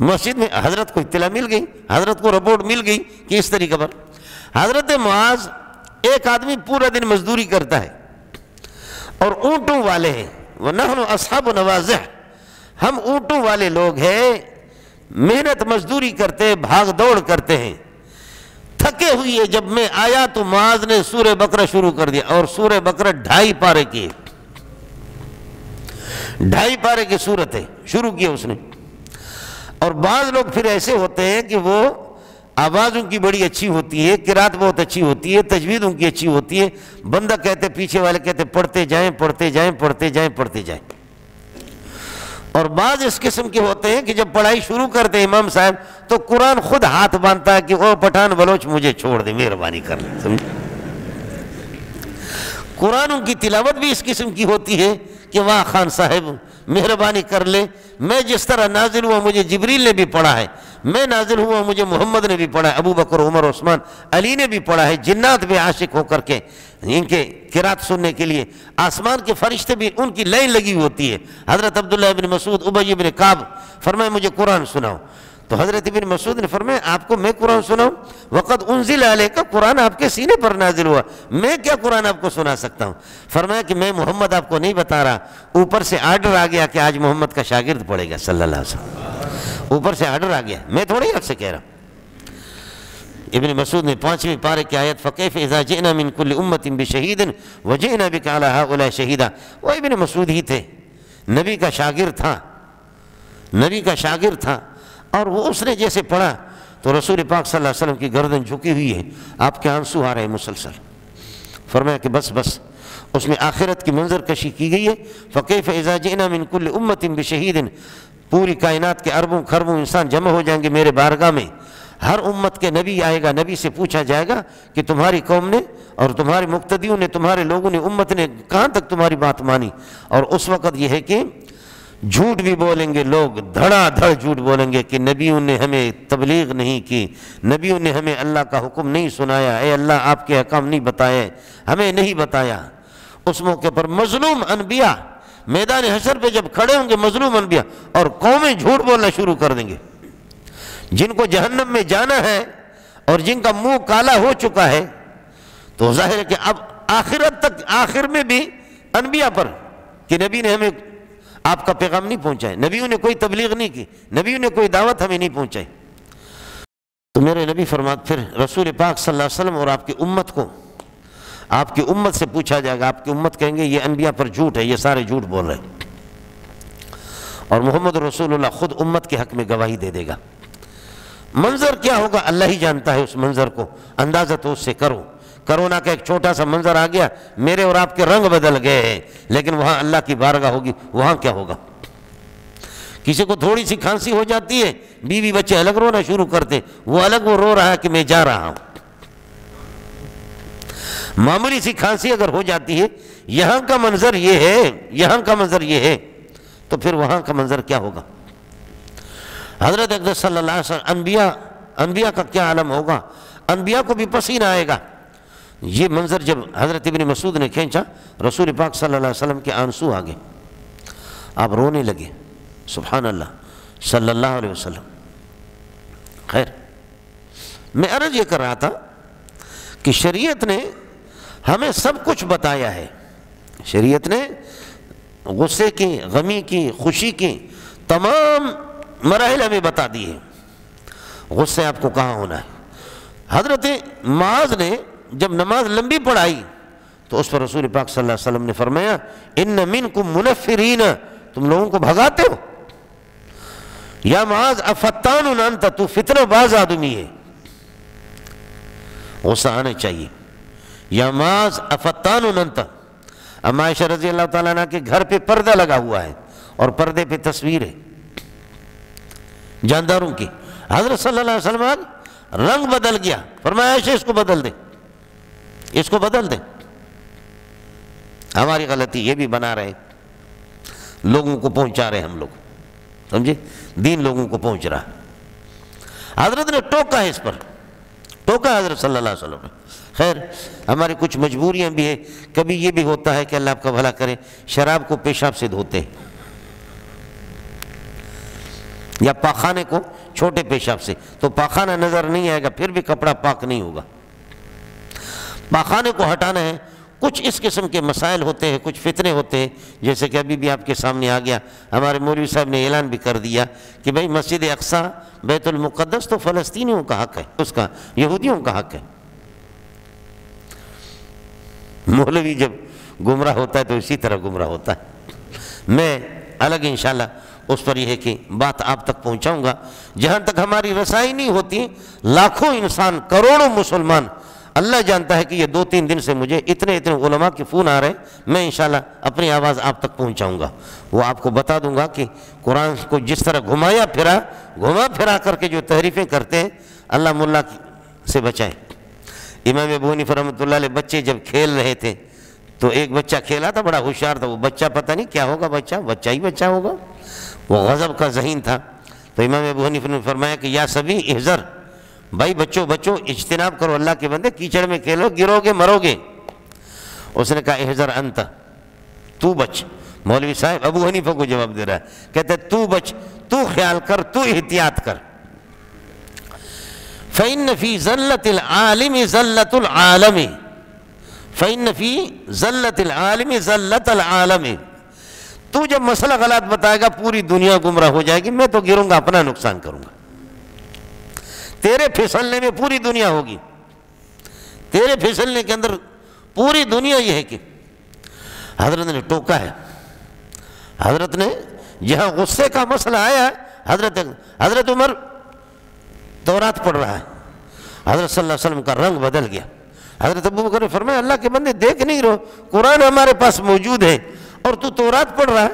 S1: مسجد میں حضرت کو اطلاع مل گئی، حضرت کو رپورٹ مل گئی کہ اس طریقے پر۔ حضرت معاذ، ایک آدمی پورا دن مزدوری کرتا ہے اور اونٹوں والے ہیں، وَنَحْنُ أَصْحَابُ نَوَازِعْ، ہم اونٹوں والے لوگ ہیں، محنت مزدوری کرتے، بھاگ دوڑ کرتے ہیں، تھکے ہوئی ہے۔ جب میں آیا تو معاذ نے سورہ بقرہ شروع کر دیا، اور سورہ بقرہ 2.5 پارے کی، 2.5 پارے کی صورت ہے، شروع کیا اس نے۔ اور بعض لوگ پھر ایسے ہوتے ہیں کہ وہ آواز ان کی بڑی اچھی ہوتی ہے، قرات بہت اچھی ہوتی ہے، تجوید ان کی اچھی ہوتی ہے، بندہ کہتے، پیچھے والے کہتے پڑھتے جائیں پڑھتے جائیں پڑھتے جائیں پڑھتے جائیں۔ اور بعض اس قسم کے ہوتے ہیں کہ جب پڑھائی شروع کرتے ہیں امام صاحب تو قرآن خود ہاتھ باندھتا ہے کہ او پٹھان بلوچ مجھے چھوڑ دے، مہربانی کر لیں، سمجھے؟ قرآن کی تلاوت بھی اس قسم کی ہوتی ہے کہ واہ خان صاحب مہربانی کر لے، میں جس طرح نازل ہوا مجھے جبریل نے بھی پڑھا ہے، میں نازل ہوا، مجھے محمد نے بھی پڑھا ہے، ابو بکر، عمر، عثمان، علی نے بھی پڑھا ہے، جنات بھی عاشق ہو کر کے ان کے قرات سننے کے لیے، آسمان کے فرشتے بھی ان کی لائن لگی ہوتی ہے۔ حضرت عبداللہ بن مسعود، ابی بن کعب فرمائے مجھے قرآن سناؤ، تو حضرت ابن مسعود نے فرمایا آپ کو میں قرآن سناؤں؟ وقد انزل علیک، قرآن آپ کے سینے پر نازل ہوا، میں کیا قرآن آپ کو سنا سکتا ہوں؟ فرمایا کہ میں محمد آپ کو نہیں بتا رہا، اوپر سے آرڈر آ گیا کہ آج محمد کا شاگرد پڑھے گا صلی اللہ علیہ وسلم، اوپر سے آرڈر آ گیا، میں تھوڑی آپ سے کہہ رہا ہوں۔ ابن مسعود نے 5ویں پارے کی آیت فَكَيْفَ إِذَا جِئْنَا مِن كُلِّ أُمَّةٍ بِشَهِيدٍ وَجِئْنَا بِكَ عَلَىٰ هَٰؤُلَاءِ شَهِيدًا، وہ ابن مسعود ہی تھے، نبی کا شاگرد تھا، نبی کا شاگرد تھا، اور وہ اس نے جیسے پڑھا تو رسول پاک صلی اللہ علیہ وسلم کی گردن جھکی ہوئی ہے، آپ کے آنسو آ رہے ہیں مسلسل۔ فرمایا کہ بس بس، اس میں آخرت کی منظر کشی کی گئی ہے۔ فَكَيْفَ إِذَا جِئْنَا مِن كُلِّ أُمَّةٍ بِشَهِيدٍ، پوری کائنات کے اربوں خربوں انسان جمع ہو جائیں گے میرے بارگاہ میں، ہر امت کے نبی آئے گا، نبی سے پوچھا جائے گا کہ تمہاری قوم نے اور تمہارے مقتدیوں نے، تمہارے لوگوں نے، امت نے کہاں تک تمہاری بات مانی؟ اور اس وقت یہ ہے کہ جھوٹ بھی بولیں گے لوگ، دھڑا دھڑ جھوٹ بولیں گے کہ نبیوں نے ہمیں تبلیغ نہیں کی، نبیوں نے ہمیں اللہ کا حکم نہیں سنایا، اے اللہ آپ کے احکام نہیں بتائے، ہمیں نہیں بتایا۔ اس موقع پر مظلوم انبیاء میدان حشر پہ جب کھڑے ہوں گے، مظلوم انبیاء، اور قومیں جھوٹ بولنا شروع کر دیں گے، جن کو جہنم میں جانا ہے اور جن کا منہ کالا ہو چکا ہے، تو ظاہر ہے کہ اب آخرت تک، آخر میں بھی انبیاء پر کہ نبی نے ہمیں آپ کا پیغام نہیں پہنچائے، نبیوں نے کوئی تبلیغ نہیں کی، نبیوں نے کوئی دعوت ہمیں نہیں پہنچائی۔ تو میرے نبی فرماتے پھر رسول پاک صلی اللہ علیہ وسلم اور آپ کی امت کو، آپ کی امت سے پوچھا جائے گا، آپ کی امت کہیں گے یہ انبیاء پر جھوٹ ہے، یہ سارے جھوٹ بول رہے ہیں، اور محمد رسول اللہ خود امت کے حق میں گواہی دے دے گا۔ منظر کیا ہوگا اللہ ہی جانتا ہے، اس منظر کو اندازہ تو اس سے کرو۔ کرونا کا ایک چھوٹا سا منظر آ گیا، میرے اور آپ کے رنگ بدل گئے ہیں، لیکن وہاں اللہ کی بارگاہ ہوگی، وہاں کیا ہوگا؟ کسی کو تھوڑی سی کھانسی ہو جاتی ہے، بیوی بچے الگ رونا شروع کرتے، وہ الگ وہ رو رہا ہے کہ میں جا رہا ہوں۔ معمولی سی کھانسی اگر ہو جاتی ہے، یہاں کا منظر یہ ہے، یہاں کا منظر یہ ہے، تو پھر وہاں کا منظر کیا ہوگا؟ حضرت اقدس صلی اللہ علیہ وسلم، انبیاء کا کیا عالم ہوگا؟ انبیاء کو بھی پسینہ آئے گا۔ یہ منظر جب حضرت ابن مسعود نے کھینچا، رسول پاک صلی اللہ علیہ وسلم کے آنسو آگے، آپ رونے لگے، سبحان اللہ صلی اللہ علیہ وسلم۔ خیر، میں عرض یہ کر رہا تھا کہ شریعت نے ہمیں سب کچھ بتایا ہے، شریعت نے غصے کی، غمی کی، خوشی کی تمام مراحل ہمیں بتا دی ہے۔ غصے آپ کو کہاں ہونا ہے؟ حضرت معاذ نے جب نماز لمبی پڑھائی تو اس پر رسول پاک صلی اللہ علیہ وسلم نے فرمایا ان منکم منفرین، تم لوگوں کو بھگاتے ہو، یا معاذ افتان انت، تو فتنہ باز آدمی ہے۔ غصہ آنا چاہیے، یا معاذ افتان انت۔ اب عائشہ رضی اللہ تعالیٰ عنہ کے گھر پہ پردہ لگا ہوا ہے اور پردے پہ تصویر ہے جانداروں کی، حضرت صلی اللہ علیہ وسلم رنگ بدل گیا، فرمایا عائشہ اس کو بدل دے، اس کو بدل دے۔ ہماری غلطی یہ بھی بنا رہے، لوگوں کو پہنچا رہے ہم لوگ، سمجھے، دین لوگوں کو پہنچ رہا۔ حضرت نے ٹوکا ہے، اس پر ٹوکا حضرت صلی اللہ علیہ وسلم نے۔ خیر، ہماری کچھ مجبوریاں بھی ہیں، کبھی یہ بھی ہوتا ہے کہ اللہ آپ کا بھلا کرے، شراب کو پیشاب سے دھوتے ہیں، یا پاخانے کو چھوٹے پیشاب سے، تو پاخانہ نظر نہیں آئے گا، پھر بھی کپڑا پاک نہیں ہوگا۔ پاخانے کو ہٹانا ہے، کچھ اس قسم کے مسائل ہوتے ہیں، کچھ فتنے ہوتے ہیں، جیسے کہ ابھی بھی آپ کے سامنے آ گیا، ہمارے مولوی صاحب نے اعلان بھی کر دیا کہ بھئی مسجد اقصیٰ بیت المقدس تو فلسطینیوں کا حق ہے، اس کا یہودیوں کا حق ہے۔ مولوی جب گمراہ ہوتا ہے تو اسی طرح گمراہ ہوتا ہے۔ میں الگ انشاءاللہ اس پر یہ ہے کہ بات آپ تک پہنچاؤں گا، جہاں تک ہماری رسائی نہیں ہوتی، لاکھوں انسان، کروڑوں مسلمان، اللہ جانتا ہے کہ یہ 2-3 دن سے مجھے اتنے علماء کے فون آ رہے ہیں، میں انشاءاللہ اپنی آواز آپ تک پہنچاؤں گا، وہ آپ کو بتا دوں گا کہ قرآن کو جس طرح گھما پھرا کر کے جو تحریفیں کرتے ہیں، اللہ ملا سے بچائے۔ امام ابو حنیفہ رحمۃ اللہ علیہ بچے جب کھیل رہے تھے تو ایک بچہ کھیلا تھا، بڑا ہوشیار تھا، وہ بچہ پتہ نہیں کیا ہوگا، بچہ ہی بچہ ہوگا، وہ غضب کا ذہین تھا، تو امام ابو حنیفہ نے فرمایا کہ یا سبی احذر، بھائی بچوں اجتناب کرو، اللہ کے بندے کیچڑ میں کھیلو، گرو گے مرو گے۔ اس نے کہا احذر انت، تو بچ۔ مولوی صاحب ابو حنیفہ کو جواب دے رہا ہے، کہتے تو بچ، تو خیال کر، تو احتیاط کر۔ فَإِنَّ فِي زَلَّةِ الْعَالِمِ زَلَّةُ الْعَالَمِ، فَإِنَّ فِي زَلَّةِ الْعَالِمِ زَلَّةَ الْعَالَمِ۔ تو جب مسئلہ غلط بتائے گا پوری دنیا گمراہ ہو جائے گی، میں تو گروں گا، اپنا نقصان کروں گا۔ تیرے پھسلنے میں پوری دنیا ہوگی، تیرے پھسلنے کے اندر پوری دنیا یہ ہے کہ حضرت نے ٹوکا ہے۔ حضرت نے جہاں غصے کا مسئلہ آیا ہے، حضرت عمر تورات پڑھ رہا ہے، حضرت صلی اللہ علیہ وسلم کا رنگ بدل گیا۔ حضرت ابو بکر نے فرمایا اللہ کے بندے دیکھ نہیں رہو، قرآن ہمارے پاس موجود ہے اور تو تورات پڑھ رہا ہے۔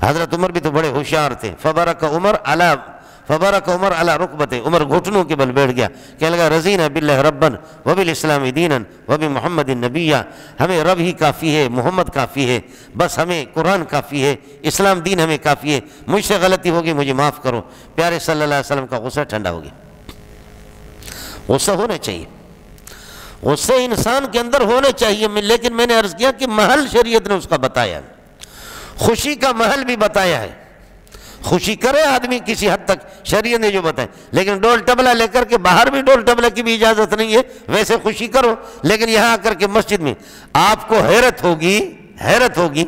S1: حضرت عمر بھی تو بڑے ہوشیار تھے۔ فبارک عمر علی رکبتے، عمر گھٹنوں کے بل بیٹھ گیا، کہنے لگا رضینا باللہ ربن وبالاسلام دینا وبمحمد نبیا، ہمیں رب ہی کافی ہے، محمد کافی ہے، بس ہمیں قرآن کافی ہے، اسلام دین ہمیں کافی ہے، مجھ سے غلطی ہوگی مجھے معاف کرو۔ پیارے صلی اللہ علیہ وسلم کا غصہ ٹھنڈا ہو گیا۔ غصہ ہونا چاہیے، غصے انسان کے اندر ہونے چاہیے، لیکن میں نے عرض کیا کہ محل شریعت نے اس کا بتایا، خوشی کا محل بھی بتایا ہے۔ خوشی کرے آدمی کسی حد تک، شریعت نے جو بتایا، لیکن ڈول ٹبلا لے کر کے باہر بھی ڈول ٹبلا کی بھی اجازت نہیں ہے، ویسے خوشی کرو، لیکن یہاں آ کر کے مسجد میں آپ کو حیرت ہوگی۔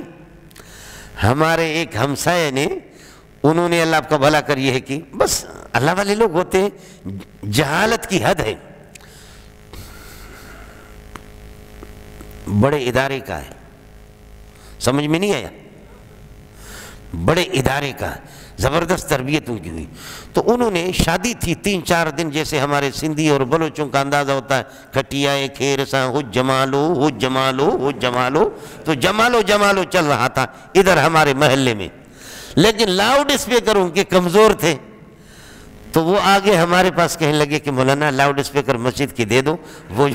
S1: ہمارے ایک ہمسائے نے، انہوں نے اللہ آپ کا بھلا کر یہ ہے کہ بس اللہ والے لوگ ہوتے ہیں، جہالت کی حد ہے، بڑے ادارے کا ہے، سمجھ میں نہیں آیا، بڑے ادارے کا زبردست تربیت ان کی ہوئی، تو انہوں نے شادی تھی 3-4 دن، جیسے ہمارے سندھی اور بلوچوں کا اندازہ ہوتا ہے، کھٹیائے کھیر ساں ہو جمالو، تو جمالو چل رہا تھا ادھر ہمارے محلے میں، لیکن لاؤڈ اسپیکر ان کے کمزور تھے، تو وہ آگے ہمارے پاس کہنے لگے کہ مولانا لاؤڈ اسپیکر مسجد کے دے دو، وہ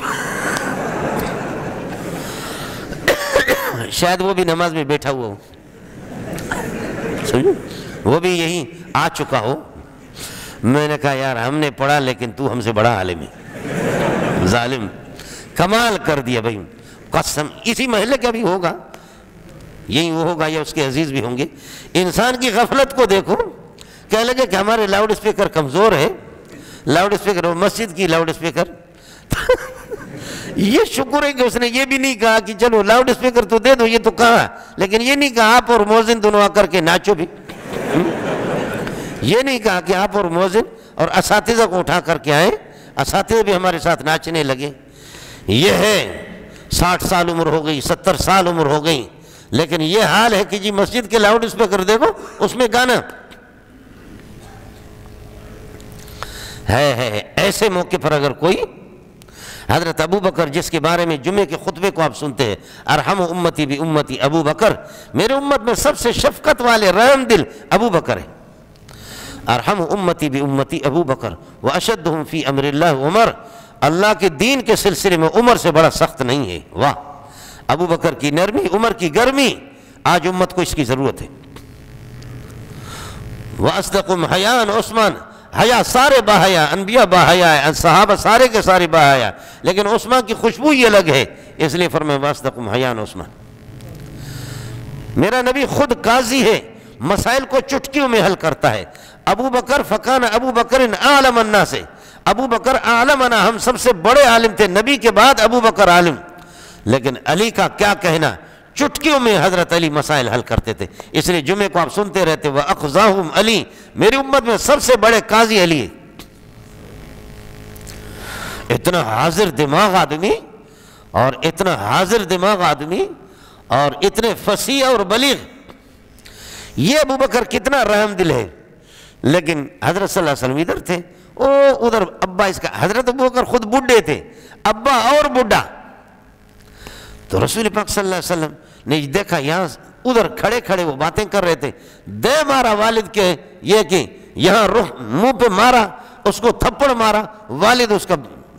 S1: شاید وہ بھی نماز میں بیٹھا ہوا ہو، وہ بھی یہی آ چکا ہو۔ میں نے کہا یار ہم نے پڑھا لیکن تو ہم سے بڑا عالم ہے، ظالم، کمال کر دیا بھائی، قسم اسی محلے کا بھی ہوگا، یہی وہ ہوگا یا اس کے عزیز بھی ہوں گے۔ انسان کی غفلت کو دیکھو، کہنے لگے کہ ہمارے لاؤڈ اسپیکر کمزور ہے، لاؤڈ اسپیکر اور مسجد کی لاؤڈ اسپیکر یہ شکر ہے کہ اس نے یہ بھی نہیں کہا کہ چلو لاؤڈ اسپیکر تو دے دو، یہ تو کہا، لیکن یہ نہیں کہا آپ اور مؤذن دونوں آ کر کے ناچو بھی، یہ نہیں کہا کہ آپ اور مؤذن اور اساتذہ کو اٹھا کر کے آئے، اساتذہ بھی ہمارے ساتھ ناچنے لگے۔ یہ ہے 60 سال عمر ہو گئی، 70 سال عمر ہو گئی، لیکن یہ حال ہے کہ جی مسجد کے لاؤڈ اسپیکر دیکھو اس میں گانا ہے۔ ایسے موقع پر اگر کوئی، حضرت ابو بکر جس کے بارے میں جمعے کے خطبے کو آپ سنتے ہیں، ارحم امتی بی امتی ابو بکر، میرے امت میں سب سے شفقت والے رحم دل ابو بکر ہے، ارحم امتی بی امتی ابو بکر واشدہم فی امر اللہ عمر، اللہ کے دین کے سلسلے میں عمر سے بڑا سخت نہیں ہے۔ واہ، ابو بکر کی نرمی، عمر کی گرمی، آج امت کو اس کی ضرورت ہے۔ وَأَصْدَقُمْ حَيَاءً عثمان، حیا سارے باحیا، انبیاء باحیا ہے، صحابہ سارے کے سارے باحیا، لیکن عثمان کی خوشبو ہی الگ ہے، اس لیے فرمایا وَأَصْدَقُمْ حَيَاءً عثمان۔ میرا نبی خود قاضی ہے، مسائل کو چٹکیوں میں حل کرتا ہے۔ ابو بکر فکان ابو بکر اعلم الناس، ابو بکر اعلمنا، ہم سب سے بڑے عالم تھے، نبی کے بعد ابو بکر عالم، لیکن علی کا کیا کہنا، چٹکیوں میں حضرت علی مسائل حل کرتے تھے، اس لیے جمعے کو آپ سنتے رہتے وَأَقْضَاهُمْ علی، میری امت میں سب سے بڑے قاضی علی ہے۔ اتنا حاضر دماغ آدمی اور اتنا حاضر دماغ آدمی اور اتنے فصیح اور بلیغ، یہ ابو بکر کتنا رحم دل ہے، لیکن حضرت صلی اللہ علیہ وسلم ادھر تھے، ادھر ابا اس کا، حضرت ابو بکر خود بڈھے تھے، ابا اور بڈھا، تو رسول پاک صلی اللہ علیہ وسلم نے دیکھا یہاں ادھر کھڑے کھڑے وہ باتیں کر رہے تھے، دے مارا والد کے، یہ کہ یہاں منہ پہ مارا، اس کو تھپڑ مارا، والد اس کا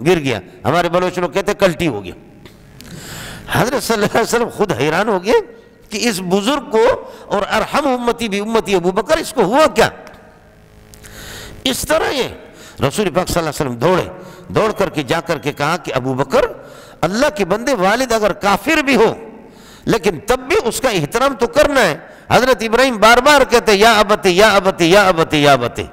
S1: گر گیا، ہمارے بلوچ لوگ کہتے کلٹی ہو گیا۔ حضرت صلی اللہ علیہ وسلم خود حیران ہو گئے کہ اس بزرگ کو، اور ارحم امتی بھی امتی ابو بکر، اس کو ہوا کیا؟ اس طرح یہ رسول پاک صلی اللہ علیہ وسلم دوڑ کر کے جا کر کے کہا کہ ابو بکر، اللہ کے بندے، والد اگر کافر بھی ہو لیکن تب بھی اس کا احترام تو کرنا ہے۔ حضرت ابراہیم بار بار کہتے یا ابتی یا ابتی یا ابتی یا ابتی۔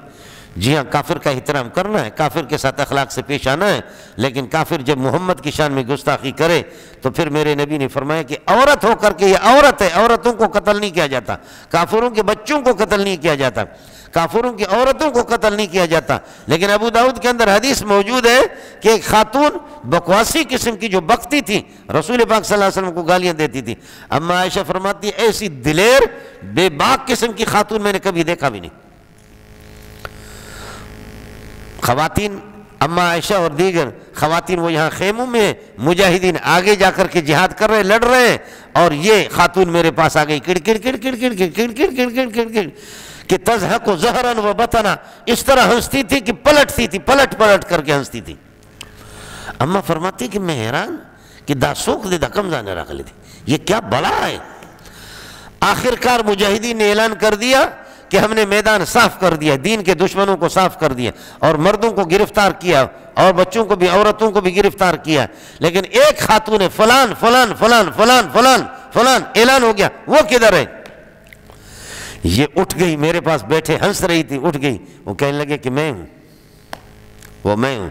S1: جی ہاں، کافر کا احترام کرنا ہے، کافر کے ساتھ اخلاق سے پیش آنا ہے، لیکن کافر جب محمد کی شان میں گستاخی کرے تو پھر میرے نبی نے فرمایا کہ عورت ہو کر کے، یہ عورت ہے، عورتوں کو قتل نہیں کیا جاتا، کافروں کے بچوں کو قتل نہیں کیا جاتا، کافروں کی عورتوں کو قتل نہیں کیا جاتا۔ لیکن ابو داؤد کے اندر حدیث موجود ہے کہ ایک خاتون بکواسی قسم کی جو بکتی تھی، رسول پاک صلی اللہ علیہ وسلم کو گالیاں دیتی تھی۔ اما عائشہ فرماتی ہے ایسی دلیر بے باک قسم کی خاتون میں نے کبھی دیکھا بھی نہیں۔ خواتین، اما عائشہ اور دیگر خواتین، وہ یہاں خیموں میں مجاہدین آگے جا کر کے جہاد کر رہے، لڑ رہے ہیں، اور یہ خاتون میرے پاس آ گئی، کڑ کڑ کڑ کڑ کڑ کڑ کڑ کڑ کڑ کڑ کڑ کڑ کہ تضحک زہرا و بطنا، اس طرح ہنستی تھی کہ پلٹتی تھی، پلٹ کر کے ہنستی تھی۔ اما فرماتی کہ میں حیران کہ دا سوک دے دا کم جانے رکھ لیتی، یہ کیا بڑا ہے۔ آخر کار مجاہدین نے اعلان کر دیا کہ ہم نے میدان صاف کر دیا، دین کے دشمنوں کو صاف کر دیا، اور مردوں کو گرفتار کیا اور بچوں کو بھی، عورتوں کو بھی گرفتار کیا، لیکن ایک خاتون فلان فلان فلان فلان فلان فلان اعلان ہو گیا، وہ کدھر ہے؟ یہ اٹھ گئی، میرے پاس بیٹھے ہنس رہی تھی، اٹھ گئی، وہ کہنے لگے کہ میں ہوں، وہ میں ہوں۔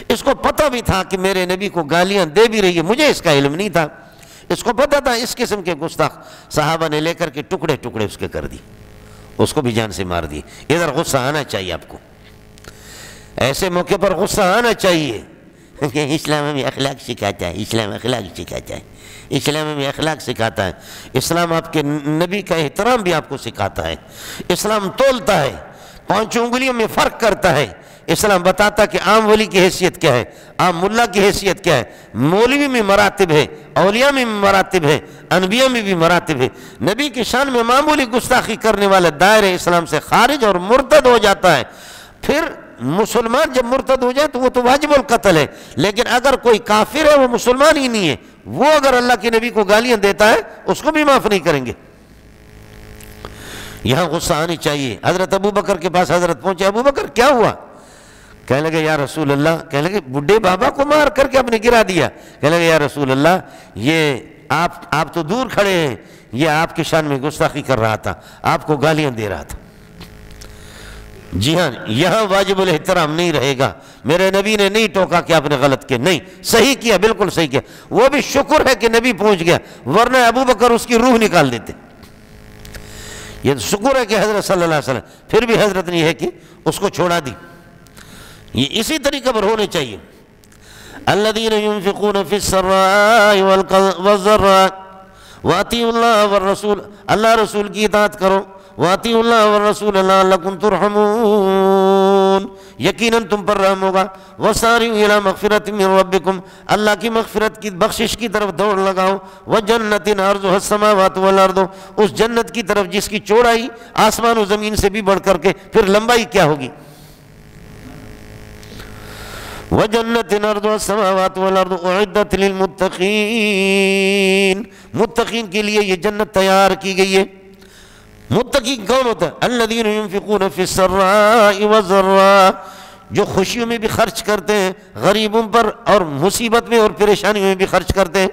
S1: اس کو پتہ بھی تھا کہ میرے نبی کو گالیاں دے بھی رہی ہے، مجھے اس کا علم نہیں تھا، اس کو پتہ تھا اس قسم کے گستاخ صحابہ نے لے کر کے ٹکڑے ٹکڑے اس کے کر دی، اس کو بھی جان سے مار دی۔ ادھر غصہ آنا چاہیے آپ کو، ایسے موقع پر غصہ آنا چاہیے کہ اسلام ہمیں اخلاق سکھاتا ہے، اسلام اخلاق سکھاتا ہے، اسلام ہمیں اخلاق سکھاتا ہے، اسلام آپ کے نبی کا احترام بھی آپ کو سکھاتا ہے، اسلام تولتا ہے، 5 انگلیوں میں فرق کرتا ہے، اسلام بتاتا کہ عام ولی کی حیثیت کیا ہے، عام ملا کی حیثیت کیا ہے، مولوی میں مراتب ہے، اولیاء میں مراتب ہے، انبیاء میں بھی مراتب ہے۔ نبی کی شان میں معمولی گستاخی کرنے والا دائرہ اسلام سے خارج اور مرتد ہو جاتا ہے۔ پھر مسلمان جب مرتد ہو جائے تو وہ تو واجب القتل ہے، لیکن اگر کوئی کافر ہے، وہ مسلمان ہی نہیں ہے، وہ اگر اللہ کے نبی کو گالیاں دیتا ہے اس کو بھی معاف نہیں کریں گے۔ یہاں غصہ آنی چاہیے۔ حضرت ابو بکر کے پاس حضرت پہنچے، ابو بکر کیا ہوا؟ کہنے لگے یا رسول اللہ، کہنے لگے بڈھے بابا کو مار کر کے آپ نے گرا دیا، کہنے لگے یا رسول اللہ یہ آپ تو دور کھڑے ہیں، یہ آپ کی شان میں گستاخی کر رہا تھا، آپ کو گالیاں دے رہا تھا۔ جی ہاں، یہاں واجب الاحترام نہیں رہے گا، میرے نبی نے نہیں ٹوکا کہ آپ نے غلط کیا، نہیں، صحیح کیا، بالکل صحیح کیا، وہ بھی شکر ہے کہ نبی پہنچ گیا، ورنہ ابو بکر اس کی روح نکال دیتے۔ یہ شکر ہے کہ حضرت صلی اللہ علیہ وسلم، پھر بھی حضرت نے یہ ہے کہ اس کو چھوڑا دی۔ یہ اسی طریقے پر ہونے چاہیے۔ الذین ينفقون فی السراء والضراء واطیعوا اللہ والرسول، اللہ رسول کی اطاعت کرو، واطیعوا اللہ والرسول لعلکم ترحمون، یقیناً تم پر رحم ہوگا، وسارعوا الی مغفرۃ من ربکم، اللہ کی مغفرت کی بخشش کی طرف دوڑ لگاؤ، وجنۃ عرضها السماوات والارض، اس جنت کی طرف جس کی چوڑائی آسمان و زمین سے بھی بڑھ کر کے پھر لمبائی کیا ہوگی، وَجَنَّةٍ عَرْضُهَا السَّمَاوَاتُ وَالْأَرْضُ أُعِدَّتْ لِلْمُتَّقِينَ، متقین کے لیے یہ جنت تیار کی گئی ہے۔ متقین کون ہوتا ہے؟ الَّذِينَ يُنْفِقُونَ فِي السَّرَّاءِ وَالضَّرَّاءِ، جو خوشیوں میں بھی خرچ کرتے ہیں، غریبوں پر اور مصیبت میں اور پریشانیوں میں بھی خرچ کرتے ہیں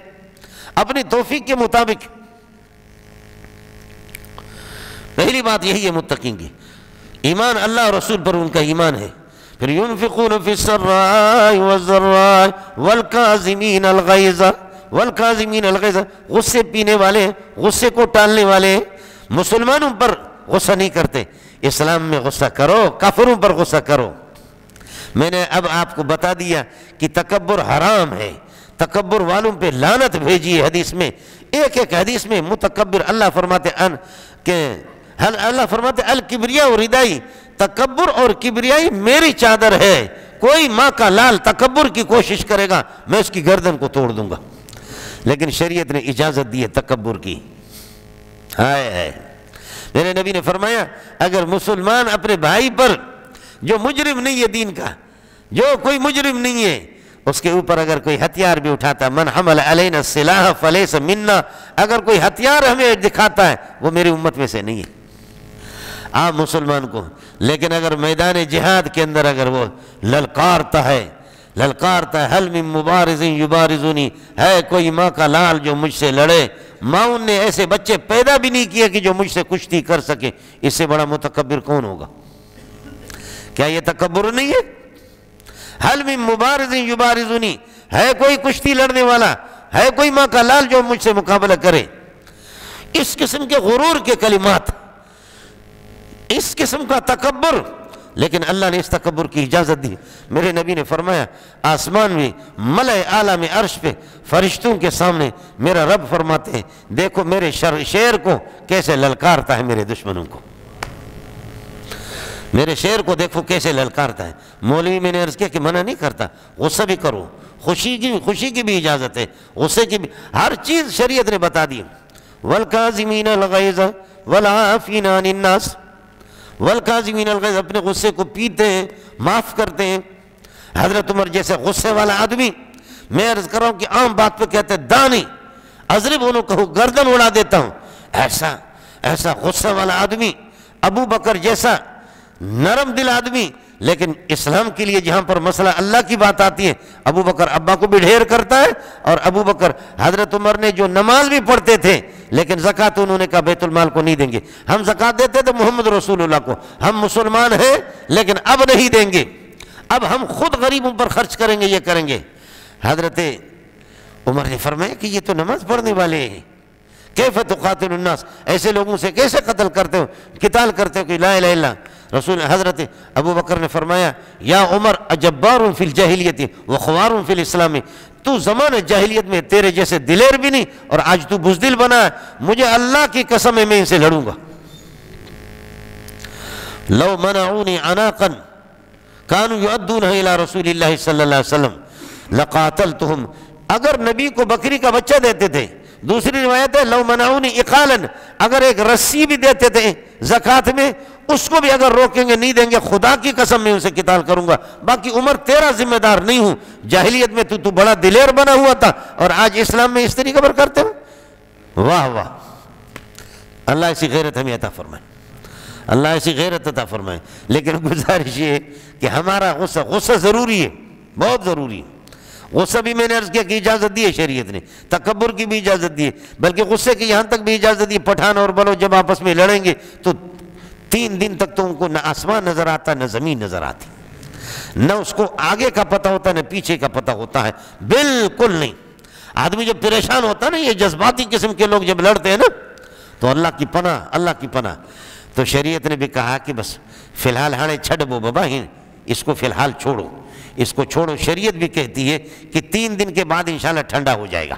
S1: اپنی توفیق کے مطابق۔ پہلی بات یہی ہے متقین کی، ایمان اللہ اور رسول پر ان کا ایمان ہے۔ پھر ينفقون في السراء والضراء والكاظمين الغيظ، والكاظمين الغيظ، غصے پینے والے، غصے کو ٹالنے والے، مسلمانوں پر غصہ نہیں کرتے۔ اسلام میں غصہ کرو، کافروں پر غصہ کرو۔ میں نے اب آپ کو بتا دیا کہ تکبر حرام ہے، تکبر والوں پہ لعنت بھیجی ہے حدیث میں۔ ایک ایک حدیث میں متکبر، اللہ فرماتے الکبریاء ردائی، تکبر اور کبریائی میری چادر ہے، کوئی ماں کا لال تکبر کی کوشش کرے گا میں اس کی گردن کو توڑ دوں گا۔ لیکن شریعت نے اجازت دی ہے تکبر کی۔ ہے میرے نبی نے فرمایا اگر مسلمان اپنے بھائی پر جو مجرم نہیں ہے دین کا، جو کوئی مجرم نہیں ہے، اس کے اوپر اگر کوئی ہتھیار بھی اٹھاتا، من حمل علینا السلاح فلیس منا، اگر کوئی ہتھیار ہمیں دکھاتا ہے وہ میری امت میں سے نہیں ہے۔ آپ مسلمان کو لیکن اگر میدان جہاد کے اندر اگر وہ للکارتا ہے حل من مبارز یبارزونی، ہے کوئی ماں کا لال جو مجھ سے لڑے، ماں نے ایسے بچے پیدا بھی نہیں کیے کہ جو مجھ سے کشتی کر سکے، اس سے بڑا متکبر کون ہوگا؟ کیا یہ تکبر نہیں ہے؟ حل من مبارز یبارزونی، ہے کوئی کشتی لڑنے والا، ہے کوئی ماں کا لال جو مجھ سے مقابلہ کرے؟ اس قسم کے غرور کے کلمات، اس قسم کا تکبر، لیکن اللہ نے اس تکبر کی اجازت دی۔ میرے نبی نے فرمایا آسمان میں ملأ اعلیٰ میں عرش پہ فرشتوں کے سامنے میرا رب فرماتے ہیں دیکھو میرے شیر کو کیسے للکارتا ہے میرے دشمنوں کو، میرے شیر کو دیکھو کیسے للکارتا ہے۔ مولوی میں نے عرض کیا کہ منع نہیں کرتا، غصہ بھی کرو، خوشی کی بھی اجازت ہے، غصے کی بھی، ہر چیز شریعت نے بتا دی۔ والکاظمین الغیظ والعافین عن الناس، والکاظمین الغیظ، اپنے غصے کو پیتے ہیں، معاف کرتے ہیں۔ حضرت عمر جیسے غصے والا آدمی، میں عرض کر رہا ہوں کہ عام بات پہ کہتے ہیں دانی اضرب انہوں کہو، گردن اڑا دیتا ہوں، ایسا غصے والا آدمی، ابو بکر جیسا نرم دل آدمی، لیکن اسلام کے لیے جہاں پر مسئلہ اللہ کی بات آتی ہے، ابو بکر ابا کو بھی ڈھیر کرتا ہے۔ اور ابو بکر حضرت عمر نے جو نماز بھی پڑھتے تھے لیکن زکوٰۃ انہوں نے کہا بیت المال کو نہیں دیں گے، ہم زکوٰۃ دیتے تھے محمد رسول اللہ کو، ہم مسلمان ہیں لیکن اب نہیں دیں گے، اب ہم خود غریبوں پر خرچ کریں گے، یہ کریں گے۔ حضرت عمر نے فرمایا کہ یہ تو نماز پڑھنے والے ہیں، کیف تقاتل الناس، ایسے لوگوں سے کیسے قتل کرتے ہو، قتال کرتے ہو کہ لا الہ الا رسول۔ حضرت ابو بکر نے فرمایا یا عمر اجبار فی الجاہلیت وخوار فی الاسلام، تو زمانہ جاہلیت میں تیرے جیسے دلیر بھی نہیں اور آج تو بزدل بنا ہے، مجھے اللہ کی قسم ہے میں ان سے لڑوں گا۔ لو منعونی عناقا کانوا یؤدونہ الی رسول اللہ صلی اللہ علیہ وسلم لقاتلتہم، اگر نبی کو بکری کا بچہ دیتے تھے، دوسری روایت ہے لو منعونی اقالا، اگر ایک رسی بھی دیتے تھے زکوٰۃ میں، اس کو بھی اگر روکیں گے نہیں دیں گے، خدا کی قسم میں ان سے قتال کروں گا۔ باقی عمر تیرا ذمہ دار نہیں ہوں، جاہلیت میں تو بڑا دلیر بنا ہوا تھا اور آج اسلام میں اس طریقے پر کرتے ہو۔ واہ واہ، اللہ ایسی غیرت ہمیں عطا فرمائے، اللہ ایسی غیرت عطا فرمائے۔ لیکن گزارش یہ ہے کہ ہمارا غصہ ضروری ہے، بہت ضروری ہے۔ غصہ بھی میں نے عرض کیا کہ اجازت دی ہے شریعت نے، تکبر کی بھی اجازت دی ہے، بلکہ غصے کی یہاں تک بھی اجازت دی ہے، پٹھان اور بلوچ جب آپس میں لڑیں گے تو 3 دن تک تو ان کو نہ آسمان نظر آتا نہ زمین نظر آتی، نہ اس کو آگے کا پتہ ہوتا نہ پیچھے کا پتہ ہوتا ہے، بالکل نہیں۔ آدمی جب پریشان ہوتا ہے نا، یہ جذباتی قسم کے لوگ جب لڑتے ہیں نا، تو اللہ کی پناہ۔ تو شریعت نے بھی کہا کہ بس فی الحال ہاڑے چھڑ بو بابا ہی، اس کو فی الحال چھوڑو، اس کو چھوڑو۔ شریعت بھی کہتی ہے کہ 3 دن کے بعد انشاءاللہ ٹھنڈا ہو جائے گا،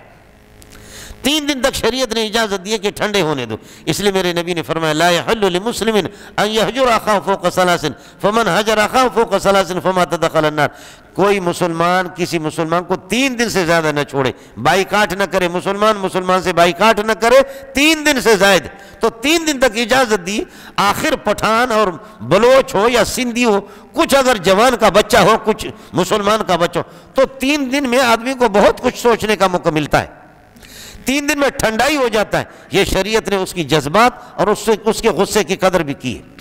S1: 3 دن تک شریعت نے اجازت دی ہے کہ ٹھنڈے ہونے دو۔ اس لیے میرے نبی نے فرمایا لا يحل لمسلم ان يهجر اخاه فوق 3 فمن هجر اخاه فوق 3 فمات دخل النار، کوئی مسلمان کسی مسلمان کو 3 دن سے زیادہ نہ چھوڑے، بائیکاٹ نہ کرے، مسلمان سے بائیکاٹ نہ کرے 3 دن سے زائد، تو 3 دن تک اجازت دی۔ آخر پٹھان اور بلوچ ہو یا سندھی ہو، کچھ اگر جوان کا بچہ ہو، کچھ مسلمان کا بچہ ہو، تو 3 دن میں آدمی کو بہت کچھ سوچنے کا موقع ملتا ہے، 3 دن میں ٹھنڈائی ہو جاتا ہے۔ یہ شریعت نے اس کی جذبات اور اس کے غصے کی قدر بھی کی ہے۔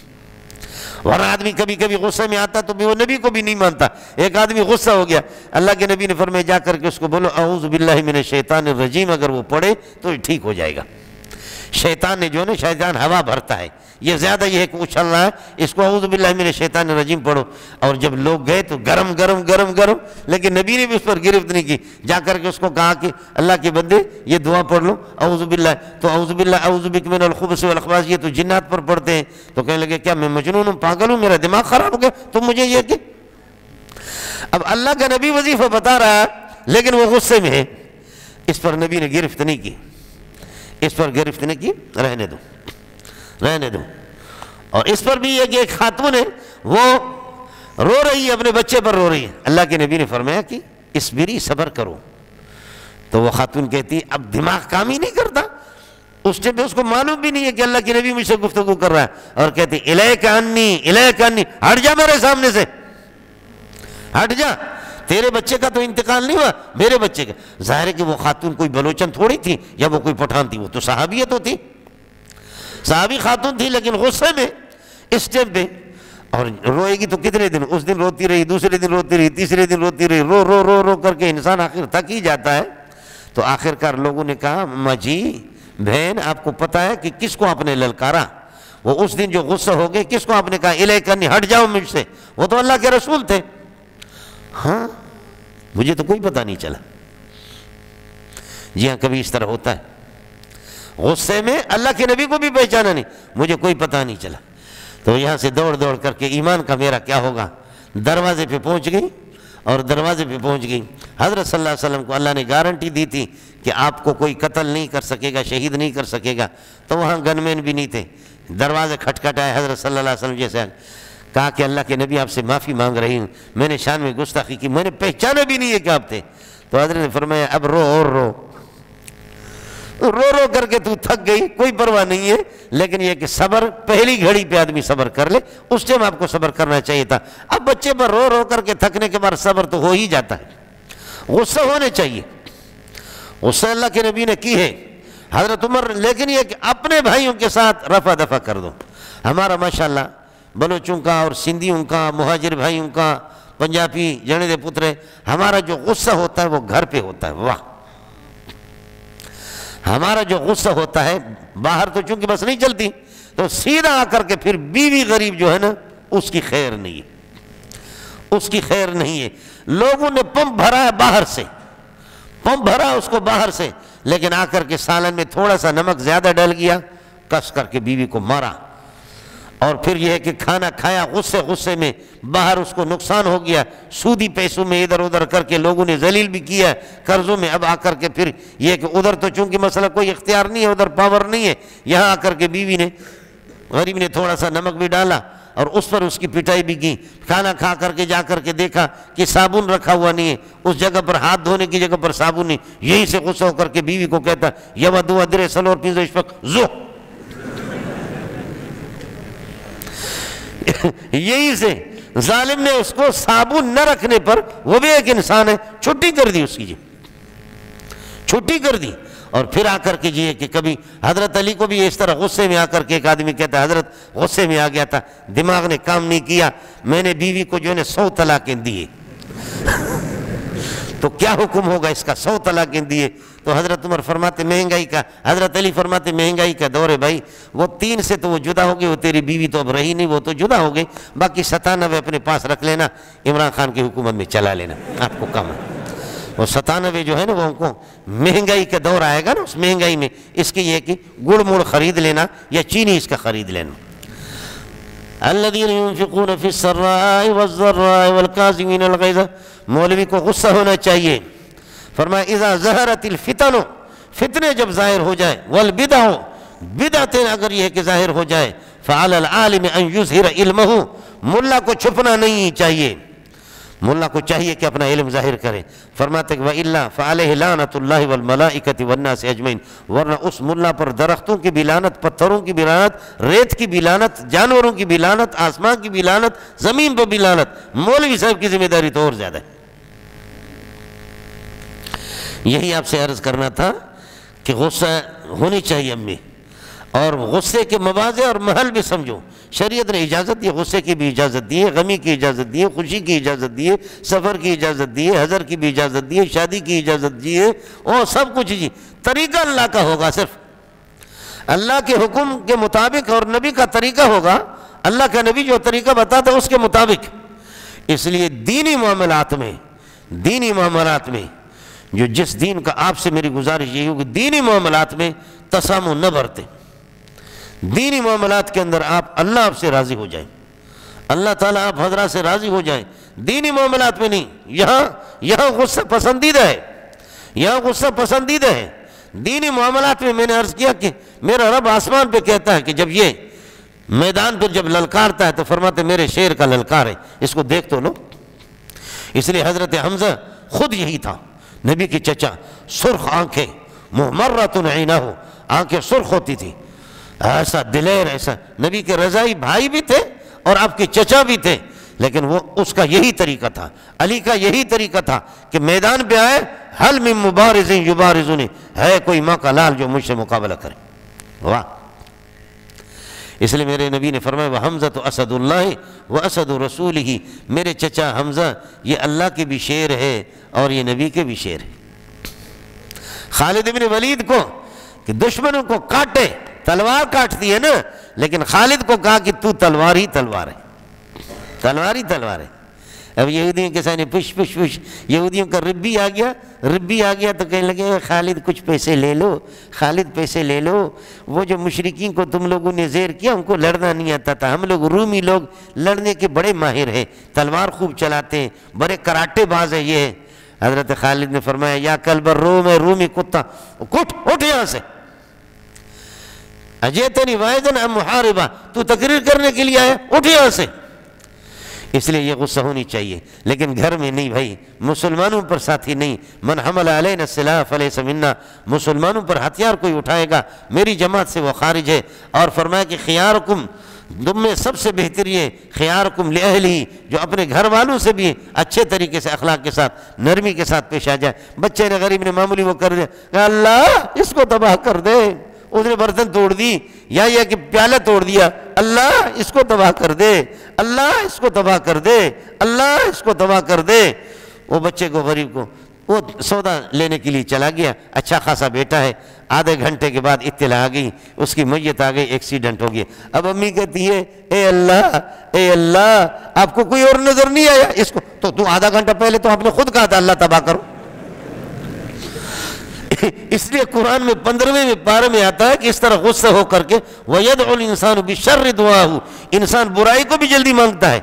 S1: ورنہ آدمی کبھی کبھی غصے میں آتا تو وہ نبی کو بھی نہیں مانتا۔ ایک آدمی غصہ ہو گیا، اللہ کے نبی نے فرمایا جا کر کے اس کو بولو اعوذ باللہ من الشیطان الرجیم، اگر وہ پڑھے تو یہ ٹھیک ہو جائے گا۔ شیطان نے جو ہے نا، شیطان ہوا بھرتا ہے، یہ زیادہ یہ ہے کہ اچھل رہا ہے، اس کو اعوذ باللہ من الشیطان الرجیم پڑھو۔ اور جب لوگ گئے تو گرم لیکن نبی نے بھی اس پر گرفت نہیں کی، جا کر کے اس کو کہا کہ اللہ کے بندے یہ دعا پڑھ لو اعوذ باللہ، تو اعوذ باللہ اعوذ بک من الخبث والاخباث، یہ تو جنات پر پڑھتے ہیں۔ تو کہنے لگے کیا میں مجنون ہوں، پاگل ہوں، میرا دماغ خراب ہو گیا تم مجھے یہ کہ۔ اب اللہ کا نبی وظیفہ بتا رہا ہے لیکن وہ غصے میں ہے، اس پر نبی نے گرفت نہیں کی، اس پر گرفت نہیں کی، رہنے دو۔ اور اس پر بھی یہ کہ ایک خاتون ہے وہ رو رہی ہے، اپنے بچے پر رو رہی ہے، اللہ کے نبی نے فرمایا کہ اسبری، صبر کرو۔ تو وہ خاتون کہتی ہے اب دماغ کام ہی نہیں کرتا، اس ٹائم پہ اس کو معلوم بھی نہیں ہے کہ اللہ کے نبی مجھ سے گفتگو کر رہا ہے، اور کہتی الیک انی، ہٹ جا میرے سامنے سے، ہٹ جا، تیرے بچے کا تو انتقال نہیں ہوا، میرے بچے کا۔ ظاہر ہے کہ وہ خاتون کوئی بلوچن تھوڑی تھی یا وہ کوئی پٹھان تھی، وہ تو صحابیہ تو تھی، صحابی خاتون تھی، لیکن غصے میں اس ٹائم پہ اور روئے گی تو کتنے دن؟ اس دن روتی رہی، دوسرے دن روتی رہی، تیسرے دن روتی رہی، رو رو رو رو کر کے انسان آخر تھک ہی جاتا ہے۔ تو آخرکار لوگوں نے کہا اماں جی بہن آپ کو پتہ ہے کہ کس کو آپ نے للکارا؟ وہ اس دن جو غصہ ہو گئے کس کو آپ نے کہا الیک انی، ہٹ جاؤ مجھ سے؟ وہ تو اللہ کے رسول تھے۔ ہاں مجھے تو کوئی پتہ نہیں چلا۔ جی ہاں کبھی اس طرح ہوتا ہے، غصے میں اللہ کے نبی کو بھی پہچانا نہیں، مجھے کوئی پتہ نہیں چلا۔ تو یہاں سے دوڑ دوڑ کر کے ایمان کا میرا کیا ہوگا، دروازے پہ پہنچ گئی، اور دروازے پہ پہنچ گئی۔ حضرت صلی اللہ علیہ وسلم کو اللہ نے گارنٹی دی تھی کہ آپ کو کوئی قتل نہیں کر سکے گا، شہید نہیں کر سکے گا، تو وہاں گن مین بھی نہیں تھے۔ دروازے کھٹکھٹائے، حضرت صلی اللہ علیہ وسلم جیسے کہا کہ اللہ کے نبی آپ سے معافی مانگ رہی ہوں، میں نے شان میں گستاخی کی، میں نے پہچانا بھی نہیں ہے کہ آپ تھے۔ تو حضرت نے فرمایا اب رو اور رو رو رو کر کے تو تھک گئی، کوئی پرواہ نہیں ہے، لیکن یہ کہ صبر پہلی گھڑی پہ آدمی صبر کر لے، اس ٹائم آپ کو صبر کرنا چاہیے تھا۔ اب بچے پر رو رو کر کے تھکنے کے بعد صبر تو ہو ہی جاتا ہے، غصہ ہونے چاہیے، غصہ اللہ کے نبی نے کی ہے حضرت عمر، لیکن یہ کہ اپنے بھائیوں کے ساتھ رفع دفع کر دو۔ ہمارا ماشاءاللہ بلوچوں کا اور سندھیوں کا، مہاجر بھائیوں کا، پنجابی جنے دے پترے، ہمارا جو غصہ ہوتا ہے وہ گھر پہ ہوتا ہے۔ واہ، ہمارا جو غصہ ہوتا ہے باہر تو چونکہ بس نہیں چلتی، تو سیدھا آ کر کے پھر بیوی غریب جو ہے نا اس کی خیر نہیں ہے، اس کی خیر نہیں ہے۔ لوگوں نے پمپ بھرا ہے باہر سے، پمپ بھرا اس کو باہر سے، لیکن آ کر کے سالن میں تھوڑا سا نمک زیادہ ڈل گیا، کس کر کے بیوی کو مارا، اور پھر یہ ہے کہ کھانا کھایا غصے میں، باہر اس کو نقصان ہو گیا، سودی پیسوں میں ادھر ادھر کر کے لوگوں نے ذلیل بھی کیا، قرضوں میں، اب آ کر کے پھر یہ کہ ادھر تو چونکہ مسئلہ کوئی اختیار نہیں ہے، ادھر پاور نہیں ہے، یہاں آ کر کے بیوی نے، غریب نے تھوڑا سا نمک بھی ڈالا اور اس پر اس کی پٹائی بھی کی۔ کھانا کھا کر کے جا کر کے دیکھا کہ صابن رکھا ہوا نہیں ہے، اس جگہ پر ہاتھ دھونے کی جگہ پر صابن نہیں، یہیں سے غصہ ہو کر کے بیوی کو کہتا یودو ادرے سلور پیزو اشفق زو، یہی سے ظالم نے اس کو صابن نہ رکھنے پر، وہ بھی ایک انسان ہے، چھٹی کر دی اس کی، جی چھٹی کر دی۔ اور پھر آ کر کے یہ کہ کبھی حضرت علی کو بھی اس طرح غصے میں آ کر کے ایک آدمی کہتا ہے حضرت غصے میں آ گیا تھا، دماغ نے کام نہیں کیا، میں نے بیوی کو جو ہے 100 طلاقیں دیے، تو کیا حکم ہوگا اس کا؟ 100 طلاقیں دیے۔ تو حضرت عمر فرماتے مہنگائی کا، حضرت علی فرماتے مہنگائی کا دور ہے بھائی، وہ 3 سے تو وہ جدا ہو گئی، وہ تیری بیوی تو اب رہی نہیں، وہ تو جدا ہو گئی، باقی 97 اپنے پاس رکھ لینا، عمران خان کی حکومت میں چلا لینا، آپ کو کم ہے۔ وہ 97 جو ہے نا وہ ان کو مہنگائی کا دور آئے گا نا، اس مہنگائی میں اس کی یہ کہ گڑ مڑ خرید لینا یا چینی اس کا خرید لینا۔ الذین ينفقون فی السراء والضراء والکاظمین الغیظ، مولوی کو غصہ ہونا چاہیے۔ فرمایا اذا ظہرت الفتن، فتنے جب ظاہر ہو جائے، والبدع، بدعتیں اگر یہ کہ ظاہر ہو جائے، فعلی العالم ان یظہر علمہ، ملا کو چھپنا نہیں چاہیے، ملا کو چاہیے کہ اپنا علم ظاہر کرے۔ فرماتے کہ وَإِلَّا فَعَلَيْهِ لَعْنَةُ اللَّهِ وَالْمَلَائِكَةِ وَالنَّاسِ أَجْمَعِينَ، ورنہ اس ملا پر درختوں کی بھی لعنت، پتھروں کی بھی لعنت، ریت کی بھی لعنت، جانوروں کی بھی لعنت، آسمان کی بھی لعنت، زمین پر بھی لعنت۔ مولوی صاحب کی ذمہ داری تو اور زیادہ ہے۔ یہی آپ سے عرض کرنا تھا کہ غصہ ہونی چاہیے امی، اور غصے کے مواضع اور محل بھی سمجھو۔ شریعت نے اجازت دی، غصے کی بھی اجازت دی ہے، غمی کی اجازت دی ہے، خوشی کی اجازت دی ہے، سفر کی اجازت دی ہے، حضر کی بھی اجازت دی ہے، شادی کی اجازت دی ہے، اور سب کچھ جی طریقہ اللہ کا ہوگا، صرف اللہ کے حکم کے مطابق، اور نبی کا طریقہ ہوگا، اللہ کا نبی جو طریقہ بتاتا ہے اس کے مطابق۔ اس لیے دینی معاملات میں جو جس دین کا آپ سے میری گزارش یہی ہوگی، دینی معاملات میں تسامح نہ برتے، دینی معاملات کے اندر اللہ آپ سے راضی ہو جائیں، اللہ تعالیٰ آپ حضرات سے راضی ہو جائیں، دینی معاملات میں نہیں۔ یہاں غصہ پسندیدہ ہے، یہاں غصہ پسندیدہ ہے، دینی معاملات میں میں نے عرض کیا کہ میرا رب آسمان پہ کہتا ہے کہ جب یہ میدان پر جب للکارتا ہے تو فرماتے میرے شیر کا للکار ہے، اس کو دیکھ تو لو۔ اس لیے حضرت حمزہ خود یہی تھا، نبی کی چچا، سرخ آنکھیں، محمرۃ عینہ، آنکھیں سرخ ہوتی تھی، ایسا دلیر، ایسا نبی کے رضائی بھائی بھی تھے اور آپ کے چچا بھی تھے، لیکن وہ اس کا یہی طریقہ تھا، علی کا یہی طریقہ تھا کہ میدان پہ آئے، حل من مبارز یبارزنی، ہے کوئی ماں کا لال جو مجھ سے مقابلہ کرے۔ واہ، اس لیے میرے نبی نے فرمایا وحمزۃ اسد اللہ واسد رسولہ، میرے چچا حمزہ یہ اللہ کے بھی شیر ہے اور یہ نبی کے بھی شیر ہے۔ خالد بن ولید کو کہ دشمنوں کو کاٹے، تلوار کاٹتی ہے نا، لیکن خالد کو کہا کہ تو تلوار ہی تلوار ہے، تلوار ہی تلوار ہے۔ اب یہودیوں کے سامنے پش پش پش، یہودیوں کا ربی آ گیا تو کہنے لگے خالد کچھ پیسے لے لو، خالد پیسے لے لو، وہ جو مشرکین کو تم لوگوں نے زیر کیا ان کو لڑنا نہیں آتا تھا، ہم لوگ رومی لوگ لڑنے کے بڑے ماہر ہیں، تلوار خوب چلاتے ہیں، بڑے کراٹے باز ہیں یہ۔ حضرت خالد نے فرمایا یا کلب الروم، رومی کتا، اٹھ یہاں سے، اجیتنی واحدن ام محاربہ، تو تقریر کرنے کے لیے آیا، اٹھ یہاں سے۔ اس لیے یہ غصہ ہونی چاہیے، لیکن گھر میں نہیں بھائی، مسلمانوں پر ساتھی نہیں۔ من حمل علینا السلاح فلیس منا، مسلمانوں پر ہتھیار کوئی اٹھائے گا میری جماعت سے وہ خارج ہے۔ اور فرمایا کہ خیارکم، تم میں سب سے بہتر یہ خیارکم لأہلہ، جو اپنے گھر والوں سے بھی اچھے طریقے سے اخلاق کے ساتھ نرمی کے ساتھ پیش آ جائے۔ بچے نے غریب نے معمولی وہ کر دیا، اللہ اس کو تباہ کر دے، اس نے برتن توڑ دی یا یہ کہ پیالہ توڑ دیا، اللہ اس کو تباہ کر دے، اللہ اس کو تباہ کر دے، اللہ اس کو تباہ کر دے۔ وہ بچے کو، غریب کو، وہ سودا لینے کے لیے چلا گیا، اچھا خاصا بیٹا ہے، آدھے گھنٹے کے بعد اطلاع آ گئی، اس کی میت آ گئی، ایکسیڈنٹ ہو گیا۔ اب امی کہتی ہے اے اللہ آپ کو کوئی اور نظر نہیں آیا اس کو؟ تو آدھا گھنٹہ پہلے تو آپ نے خود کہا تھا اللہ تباہ کرو۔ اس لیے قرآن میں 15ویں پارے میں آتا ہے کہ اس طرح غصہ ہو کر کے وَيَدْعُ الْإِنسَانُ بِالشَّرِّ دُعَاءَهُ، انسان برائی کو بھی جلدی مانگتا ہے۔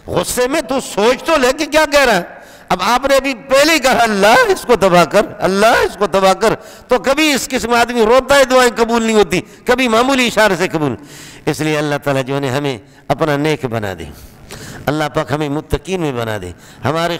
S1: غصے میں تو سوچ تو لے کہ کیا کہہ رہا ہے۔ اب آپ نے ابھی پہلے ہی کہا اللہ اس کو تباہ کر، اللہ اس کو تباہ کر، تو کبھی اس قسم آدمی روتا ہے دعائیں قبول نہیں ہوتی، کبھی معمولی اشارے سے قبول۔ اس لیے اللہ تعالیٰ جو ہے ہمیں اپنا نیک بنا دے، اللہ پاک ہمیں متقین میں بنا دے، ہمارے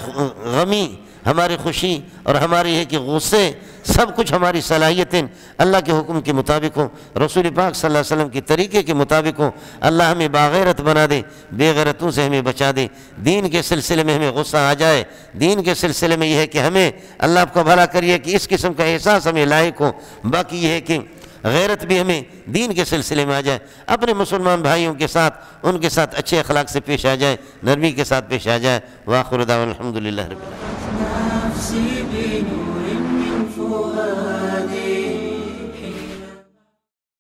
S1: غمی، ہماری خوشی اور ہماری ہے کہ غصے سب کچھ ہماری صلاحیتیں اللہ کے حکم کے مطابق ہوں، رسول پاک صلی اللہ علیہ وسلم کے طریقے کے مطابق ہوں۔ اللہ ہمیں باغیرت بنا دے، بے غیرتوں سے ہمیں بچا دے۔ دین کے سلسلے میں ہمیں غصہ آ جائے، دین کے سلسلے میں یہ ہے کہ ہمیں اللہ آپ کا بھلا کریے کہ اس قسم کا احساس ہمیں لائق ہو۔ باقی یہ ہے کہ غیرت بھی ہمیں دین کے سلسلے میں آ جائے، اپنے مسلمان بھائیوں کے ساتھ ان کے ساتھ اچھے اخلاق سے پیش آ جائے، نرمی کے ساتھ پیش آ جائے۔ وآخر دعوانا الحمدللہ رب العالمین۔
S2: نفسي بنور من فؤادي